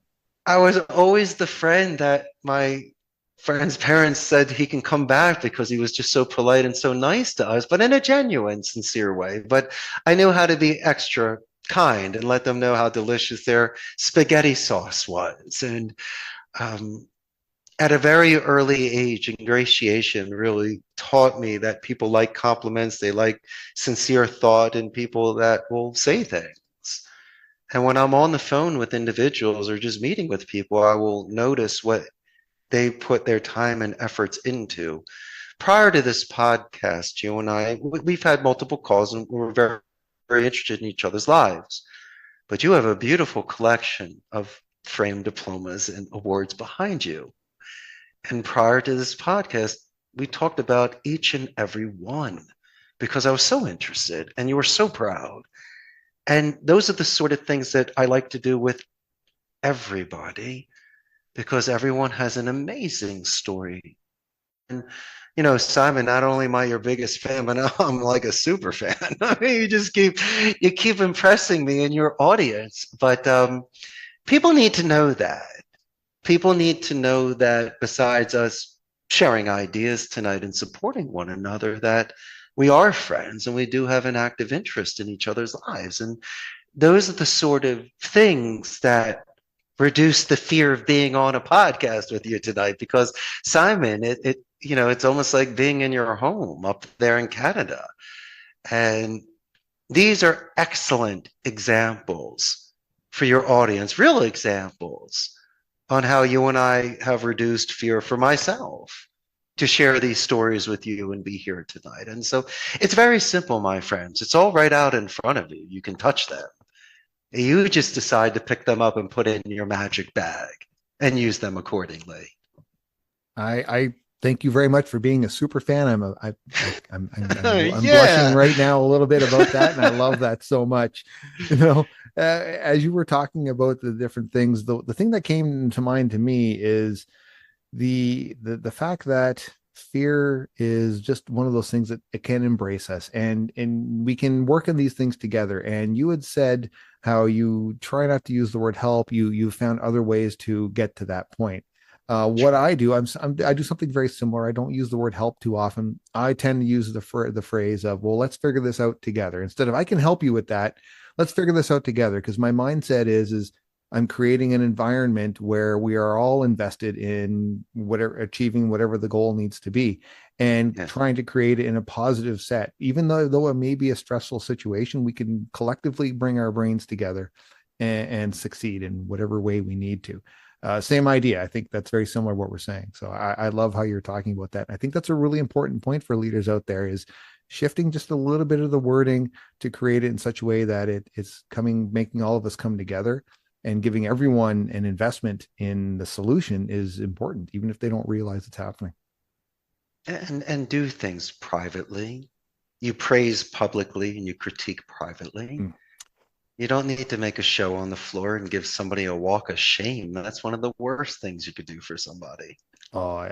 I was always the friend that my friend's parents said he can come back because he was just so polite and so nice to us, but in a genuine, sincere way. But I knew how to be extra kind and let them know how delicious their spaghetti sauce was. And at a very early age, ingratiation really taught me that people like compliments, they like sincere thought, and people that will say things. And when I'm on the phone with individuals or just meeting with people, I will notice what they put their time and efforts into. Prior to this podcast, you and I, we've had multiple calls, and we're very, very interested in each other's lives. But you have a beautiful collection of framed diplomas and awards behind you. And prior to this podcast, we talked about each and every one because I was so interested and you were so proud. And those are the sort of things that I like to do with everybody, because everyone has an amazing story. And, Simon, not only am I your biggest fan, but now I'm like a super fan. I mean, you keep impressing me in your audience. But people need to know that. People need to know that besides us sharing ideas tonight and supporting one another, that we are friends and we do have an active interest in each other's lives. And those are the sort of things that reduce the fear of being on a podcast with you tonight, because Simon, it's almost like being in your home up there in Canada. And These are excellent examples for your audience, real examples on how you and I have reduced fear for myself to share these stories with you and be here tonight. And so it's very simple, my friends. It's all right out in front of you. You can touch them. You just decide to pick them up and put it in your magic bag and use them accordingly. I thank you very much for being a super fan. I'm Yeah. blushing right now a little bit about that, and I love that so much. As you were talking about the different things, the thing that came to mind to me is the fact that fear is just one of those things that it can embrace us, and we can work on these things together. And you had said how you try not to use the word help. You found other ways to get to that point. What I do, I do something very similar. I don't use the word help too often. I tend to use the phrase of, well, let's figure this out together. Instead of I can help you with that, let's figure this out together. Because my mindset is I'm creating an environment where we are all invested in whatever achieving whatever the goal needs to be, and trying to create it in a positive set. Even though it may be a stressful situation, we can collectively bring our brains together and succeed in whatever way we need to. Same idea. I think that's very similar to what we're saying. So I love how you're talking about that. I think that's a really important point for leaders out there, is shifting just a little bit of the wording to create it in such a way that it's making all of us come together, and giving everyone an investment in the solution is important, even if they don't realize it's happening. And do things privately. You praise publicly and you critique privately. You don't need to make a show on the floor and give somebody a walk of shame. That's one of the worst things you could do for somebody. Oh,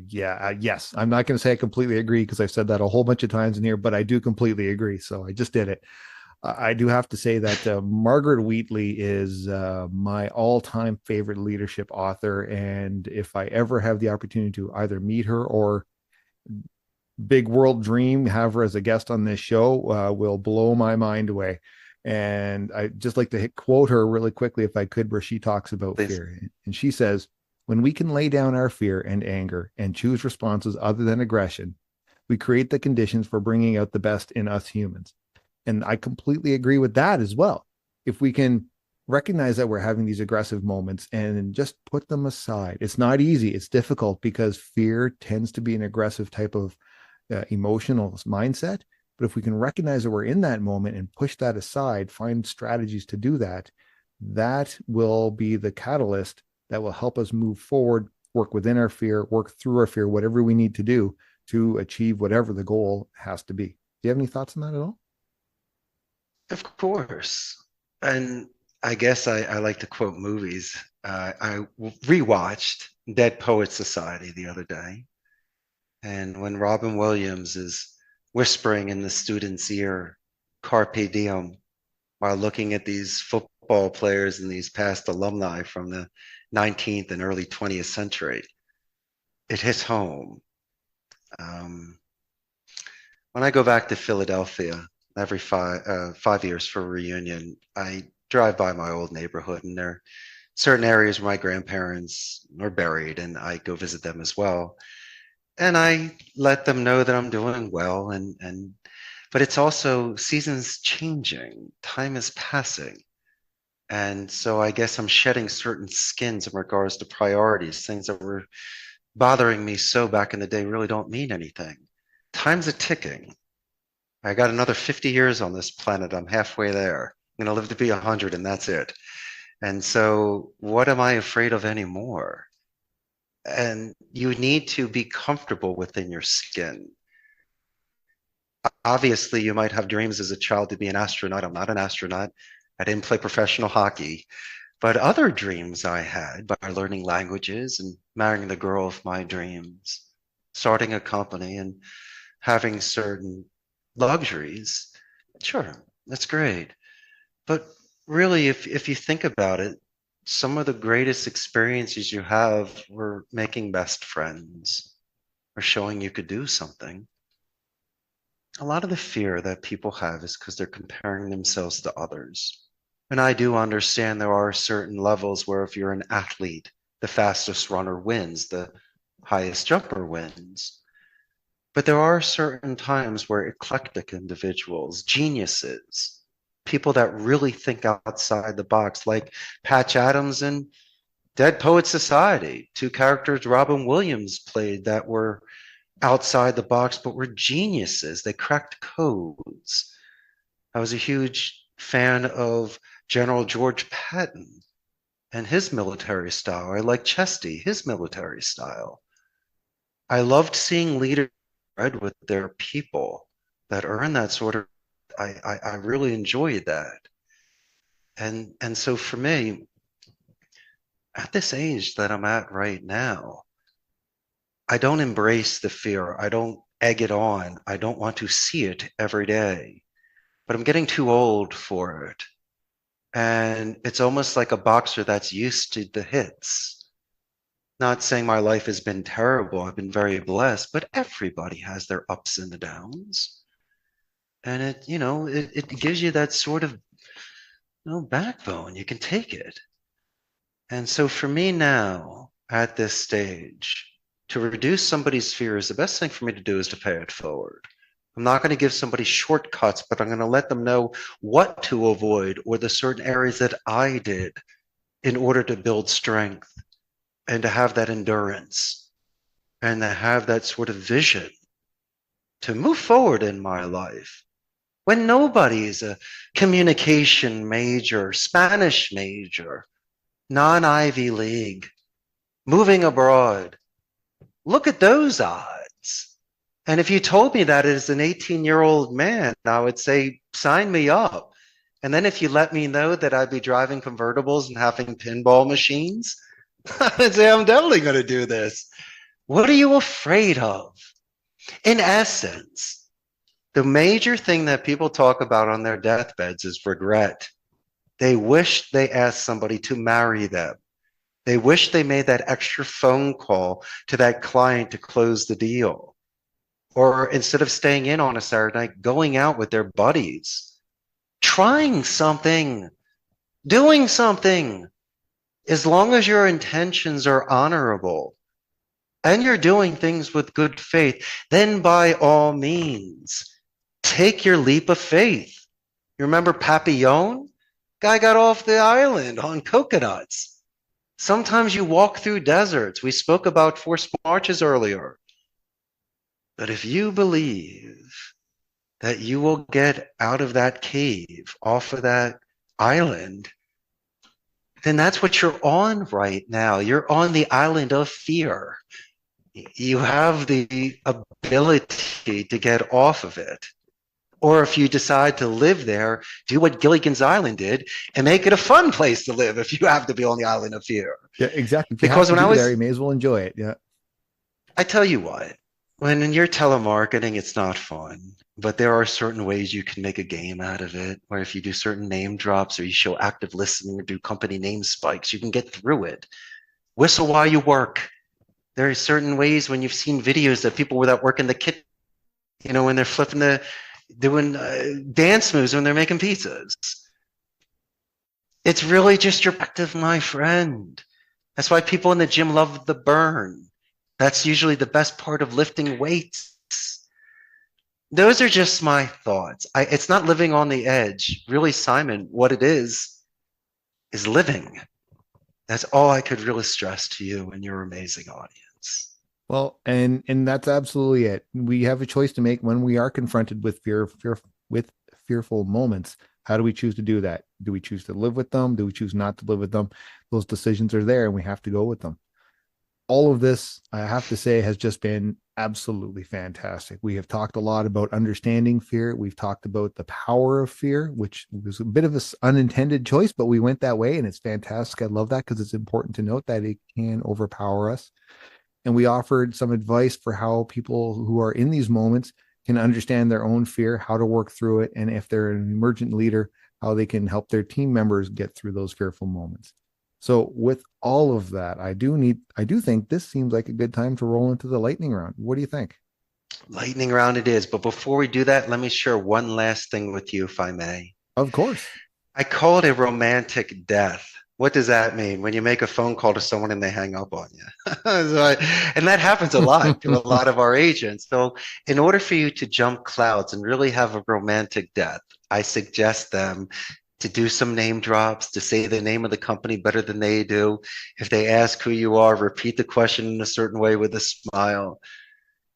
yes. I'm not going to say I completely agree, because I've said that a whole bunch of times in here, but I do completely agree. So I just did it. I do have to say that Margaret Wheatley is my all-time favorite leadership author. And if I ever have the opportunity to either meet her or big world dream, have her as a guest on this show, will blow my mind away. And I just like to quote her really quickly, if I could, where she talks about fear. And she says, when we can lay down our fear and anger and choose responses other than aggression, we create the conditions for bringing out the best in us humans. And I completely agree with that as well. If we can recognize that we're having these aggressive moments and just put them aside. It's not easy. It's difficult, because fear tends to be an aggressive type of emotional mindset. But if we can recognize that we're in that moment and push that aside, find strategies to do that, that will be the catalyst that will help us move forward, work within our fear, work through our fear, whatever we need to do to achieve whatever the goal has to be. Do you have any thoughts on that at all? Of course. And I guess I like to quote movies. I rewatched Dead Poets Society the other day. And when Robin Williams is whispering in the student's ear, "Carpe diem," while looking at these football players and these past alumni from the 19th and early 20th century, it hits home. When I go back to Philadelphia every 5 years for a reunion, I drive by my old neighborhood, and there are certain areas where my grandparents are buried, and I go visit them as well. And I let them know that I'm doing well, but it's also seasons changing, time is passing. And so I guess I'm shedding certain skins in regards to priorities. Things that were bothering me so back in the day really don't mean anything. Time's a ticking. I got another 50 years on this planet. I'm halfway there. I'm going to live to be 100, and that's it. And so what am I afraid of anymore? And you need to be comfortable within your skin. Obviously, you might have dreams as a child to be an astronaut. I'm not an astronaut. I didn't play professional hockey. But other dreams I had, by learning languages and marrying the girl of my dreams, starting a company and having certain luxuries, sure, that's great. But really, if you think about it, some of the greatest experiences you have were making best friends or showing you could do something. A lot of the fear that people have is because they're comparing themselves to others. And I do understand there are certain levels where if you're an athlete, the fastest runner wins, the highest jumper wins. But there are certain times where eclectic individuals, geniuses, people that really think outside the box, like Patch Adams in Dead Poet Society, two characters Robin Williams played that were outside the box, but were geniuses. They cracked codes. I was a huge fan of General George Patton and his military style. I like Chesty, his military style. I loved seeing leaders with their people that earn that sort of. I really enjoyed that, and so for me, at this age that I'm at right now, I don't embrace the fear. I don't egg it on. I don't want to see it every day. But I'm getting too old for it. And it's almost like a boxer that's used to the hits. Not saying my life has been terrible. I've been very blessed, but everybody has their ups and downs. And it gives you that sort of backbone. You can take it. And so for me now, at this stage, to reduce somebody's fears, the best thing for me to do is to pay it forward. I'm not going to give somebody shortcuts, but I'm going to let them know what to avoid or the certain areas that I did in order to build strength and to have that endurance and to have that sort of vision to move forward in my life. When nobody is a communication major, Spanish major, non-Ivy League, moving abroad, look at those odds. And if you told me that as an 18-year-old man, I would say, sign me up. And then if you let me know that I'd be driving convertibles and having pinball machines, I would say, I'm definitely going to do this. What are you afraid of? In essence, the major thing that people talk about on their deathbeds is regret. They wish they asked somebody to marry them. They wish they made that extra phone call to that client to close the deal. Or instead of staying in on a Saturday night, going out with their buddies, trying something, doing something. As long as your intentions are honorable and you're doing things with good faith, then by all means, take your leap of faith. You remember Papillon? Guy got off the island on coconuts. Sometimes you walk through deserts. We spoke about forced marches earlier. But if you believe that you will get out of that cave, off of that island, then that's what you're on right now. You're on the island of fear. You have the ability to get off of it. Or if you decide to live there, do what Gilligan's Island did and make it a fun place to live if you have to be on the island of fear. Yeah, exactly. Because when I was there, you may as well enjoy it. Yeah. I tell you what, when you're telemarketing, it's not fun. But there are certain ways you can make a game out of it, where if you do certain name drops or you show active listening or do company name spikes, you can get through it. Whistle while you work. There are certain ways when you've seen videos that people that work in the kitchen, when they're doing dance moves when they're making pizzas. It's really just your perspective, my friend. That's why people in the gym love the burn. That's usually the best part of lifting weights. Those are just my thoughts. It's not living on the edge. Really, Simon, what it is living. That's all I could really stress to you and your amazing audience. Well, and that's absolutely it. We have a choice to make when we are confronted with fearful moments. How do we choose to do that? Do we choose to live with them? Do we choose not to live with them? Those decisions are there and we have to go with them. All of this, I have to say, has just been absolutely fantastic. We have talked a lot about understanding fear. We've talked about the power of fear, which was a bit of an unintended choice, but we went that way and it's fantastic. I love that because it's important to note that it can overpower us. And we offered some advice for how people who are in these moments can understand their own fear, how to work through it, and if they're an emergent leader, how they can help their team members get through those fearful moments. So with all of that, I do think this seems like a good time to roll into the lightning round. What do you think? Lightning round it is. But before we do that, let me share one last thing with you, if I may. Of course. I call it a romantic death. What does that mean when you make a phone call to someone and they hang up on you? And that happens a lot to a lot of our agents. So, in order for you to jump clouds and really have a romantic death, I suggest them to do some name drops, to say the name of the company better than they do. If they ask who you are, repeat the question in a certain way with a smile.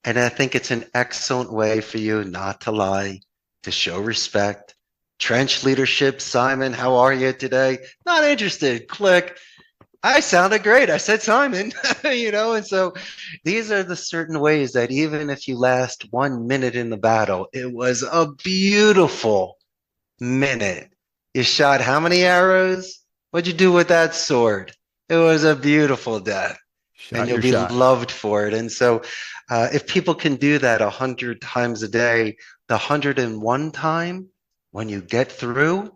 And I think it's an excellent way for you not to lie, to show respect. Trench leadership, Simon, how are you today? Not interested. Click. I sounded great. I said Simon, and so these are the certain ways that even if you last 1 minute in the battle, it was a beautiful minute. You shot how many arrows? What'd you do with that sword? It was a beautiful death. And you'll be loved for it. And so if people can do that 100 times a day, the 101 time, when you get through,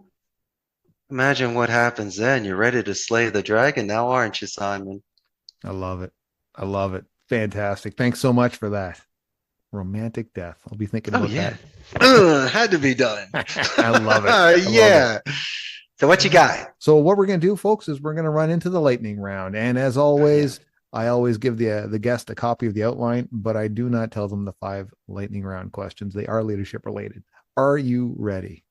imagine what happens then. You're ready to slay the dragon now, aren't you, Simon? I love it. I love it. Fantastic. Thanks so much for that. Romantic death. I'll be thinking about that. Had to be done. I love it. Love it. So what you got? So what we're going to do, folks, is we're going to run into the lightning round. And as always, I always give the guest a copy of the outline, but I do not tell them the 5 lightning round questions. They are leadership related. Are you ready?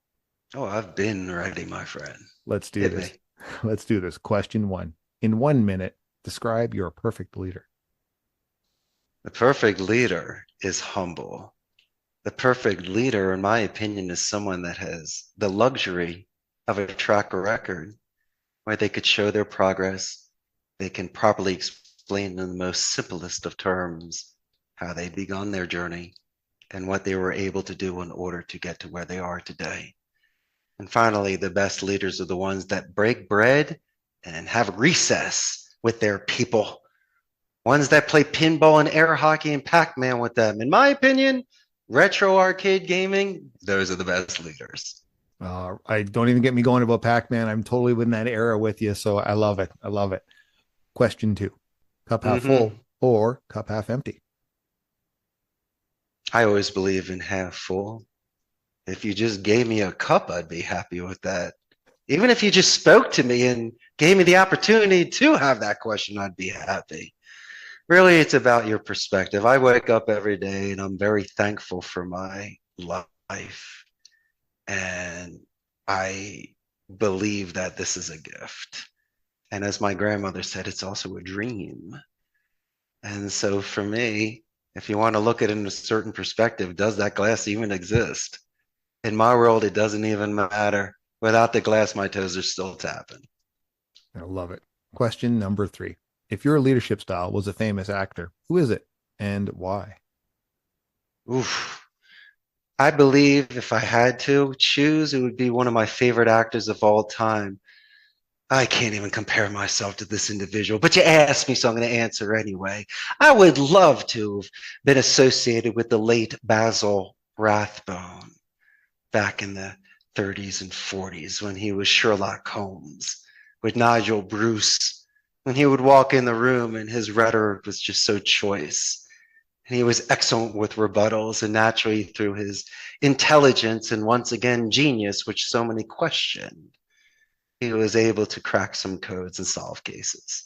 Oh, I've been ready, my friend. Let's do this. Let's do this. Question 1. In 1 minute, describe your perfect leader. The perfect leader is humble. The perfect leader, in my opinion, is someone that has the luxury of a track record where they could show their progress. They can properly explain in the most simplest of terms how they begun their journey and what they were able to do in order to get to where they are today. And finally, the best leaders are the ones that break bread and have recess with their people. Ones that play pinball and air hockey and Pac-Man with them. In my opinion, retro arcade gaming, those are the best leaders. I don't even get me going about Pac-Man. I'm totally in that era with you, so I love it. I love it. Question 2. Cup half full or cup half empty? I always believe in half full. If you just gave me a cup, I'd be happy with that. Even if you just spoke to me and gave me the opportunity to have that question, I'd be happy. Really, it's about your perspective. I wake up every day and I'm very thankful for my life. And I believe that this is a gift. And as my grandmother said, it's also a dream. And so for me, if you want to look at it in a certain perspective, does that glass even exist? In my world, it doesn't even matter. Without the glass, my toes are still tapping. I love it. Question number 3. If your leadership style was a famous actor, who is it and why? Oof. I believe if I had to choose, it would be one of my favorite actors of all time. I can't even compare myself to this individual, but you asked me, so I'm going to answer anyway. I would love to have been associated with the late Basil Rathbone back in the 30s and 40s when he was Sherlock Holmes, with Nigel Bruce, when he would walk in the room and his rhetoric was just so choice. And he was excellent with rebuttals, and naturally through his intelligence and once again genius, which so many questioned, he was able to crack some codes and solve cases.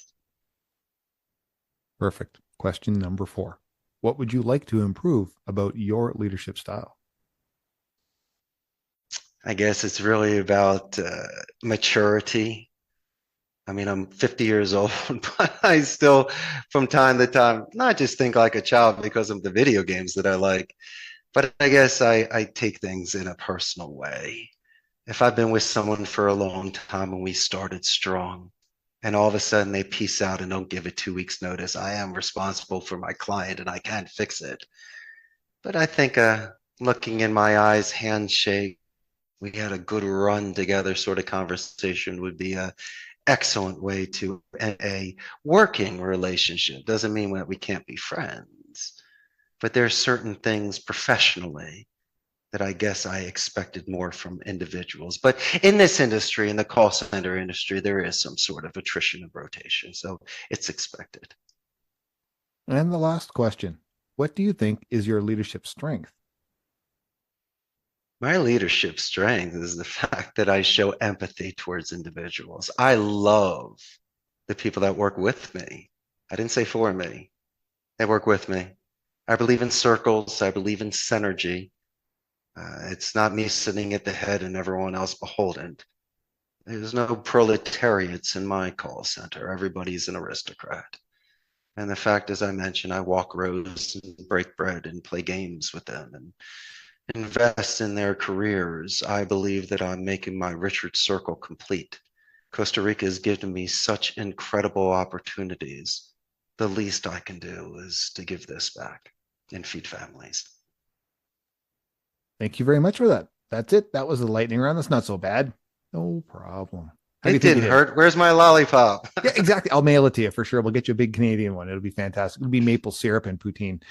Perfect. Question number 4. What would you like to improve about your leadership style? I guess it's really about maturity. I mean, I'm 50 years old, but I still, from time to time, not just think like a child because of the video games that I like, but I guess I take things in a personal way. If I've been with someone for a long time and we started strong, and all of a sudden they peace out and don't give it 2 weeks notice, I am responsible for my client and I can't fix it. But I think looking in my eyes, handshake, we had a good run together sort of conversation would be a excellent way to end a working relationship. Doesn't mean that we can't be friends, but there are certain things professionally that I guess I expected more from individuals. But in this industry, in the call center industry, there is some sort of attrition and rotation. So it's expected. And the last question, what do you think is your leadership strength? My leadership strength is the fact that I show empathy towards individuals. I love the people that work with me. I didn't say for me. They work with me. I believe in circles. I believe in synergy. It's not me sitting at the head and everyone else beholden. There's no proletariats in my call center. Everybody's an aristocrat. And the fact, as I mentioned, I walk rows and break bread and play games with them and invest in their careers. I believe that I'm making my Richard Circle complete. Costa Rica has given me such incredible opportunities. The least I can do is to give this back and feed families. Thank you very much for that. That's it. That was the lightning round. That's not so bad. No problem. It didn't hurt. Where's my lollipop? Yeah, exactly. I'll mail it to you for sure. We'll get you a big Canadian one. It'll be fantastic. It'll be maple syrup and poutine.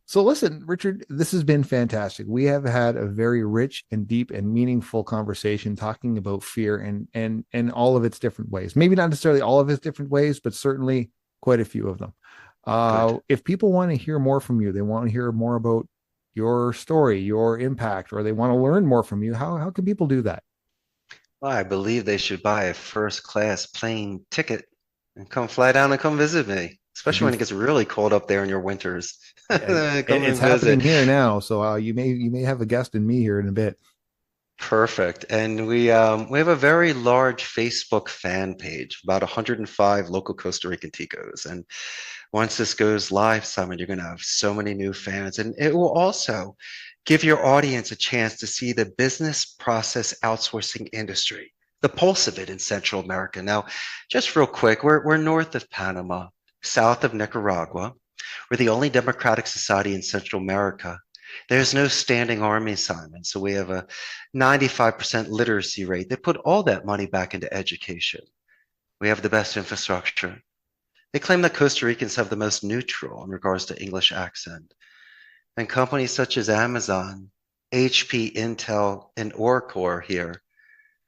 So listen, Richard, this has been fantastic. We have had a very rich and deep and meaningful conversation talking about fear and all of its different ways. Maybe not necessarily all of its different ways, but certainly quite a few of them. If people want to hear more from you, they want to hear more about your story, your impact, or they want to learn more from you, how can people do that? Well, I believe they should buy a first-class plane ticket and come fly down and come visit me, especially when it gets really cold up there in your winters. It's happening here now, so you may have a guest in me here in a bit. Perfect. And we have a very large Facebook fan page, about 105 local Costa Rican Ticos. And once this goes live, Simon, you're going to have so many new fans. And it will also give your audience a chance to see the business process outsourcing industry, the pulse of it in Central America. Now, just real quick, we're north of Panama, south of Nicaragua. We're the only democratic society in Central America. There's no standing army, Simon. So we have a 95% literacy rate. They put all that money back into education. We have the best infrastructure. They claim that Costa Ricans have the most neutral in regards to English accent. And companies such as Amazon, HP, Intel, and Oracle are here.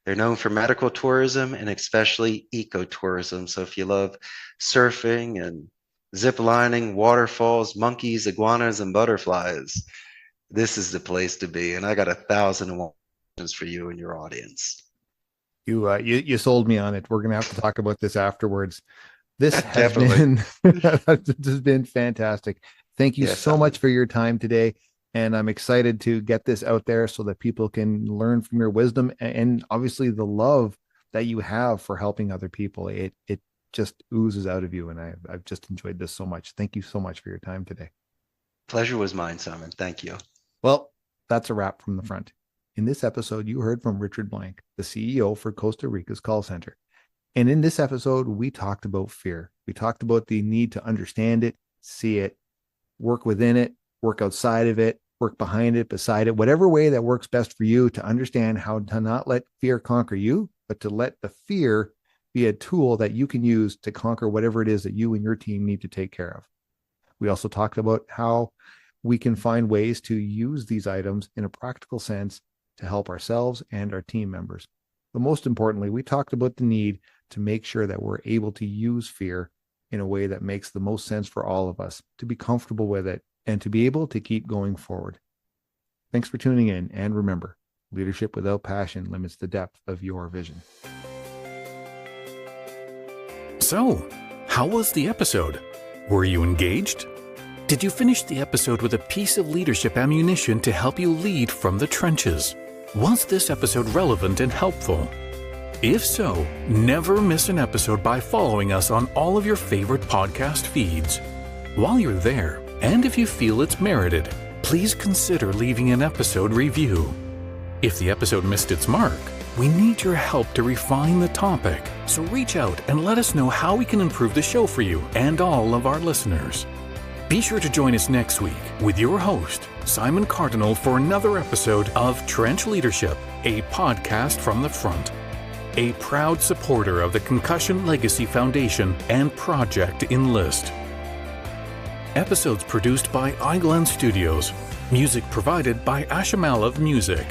They're known for medical tourism and especially ecotourism. So if you love surfing and zip lining, waterfalls, monkeys, iguanas, and butterflies, this is the place to be. And I got 1,001 questions for you and your audience. You sold me on it. We're going to have to talk about this afterwards. This has been fantastic. Thank you so much for your time today. And I'm excited to get this out there so that people can learn from your wisdom and obviously the love that you have for helping other people. It just oozes out of you. And I've just enjoyed this so much. Thank you so much for your time today. Pleasure was mine, Simon. Thank you. Well, that's a wrap from the front. In this episode, you heard from Richard Blank, the CEO for Costa Rica's call center. And in this episode, we talked about fear. We talked about the need to understand it, see it, work within it, work outside of it, work behind it, beside it, whatever way that works best for you to understand how to not let fear conquer you, but to let the fear be a tool that you can use to conquer whatever it is that you and your team need to take care of. We also talked about how we can find ways to use these items in a practical sense to help ourselves and our team members. But most importantly, we talked about the need to make sure that we're able to use fear in a way that makes the most sense for all of us, to be comfortable with it, and to be able to keep going forward. Thanks for tuning in, and remember, leadership without passion limits the depth of your vision. So, how was the episode? Were you engaged? Did you finish the episode with a piece of leadership ammunition to help you lead from the trenches? Was this episode relevant and helpful? If so, never miss an episode by following us on all of your favorite podcast feeds. While you're there, and if you feel it's merited, please consider leaving an episode review. If the episode missed its mark, we need your help to refine the topic, so reach out and let us know how we can improve the show for you and all of our listeners. Be sure to join us next week with your host, Simon Kardynal, for another episode of Trench Leadership, a podcast from the front. A proud supporter of the Concussion Legacy Foundation and Project Enlist. Episodes produced by iGlen Studios. Music provided by Ashamalov Music.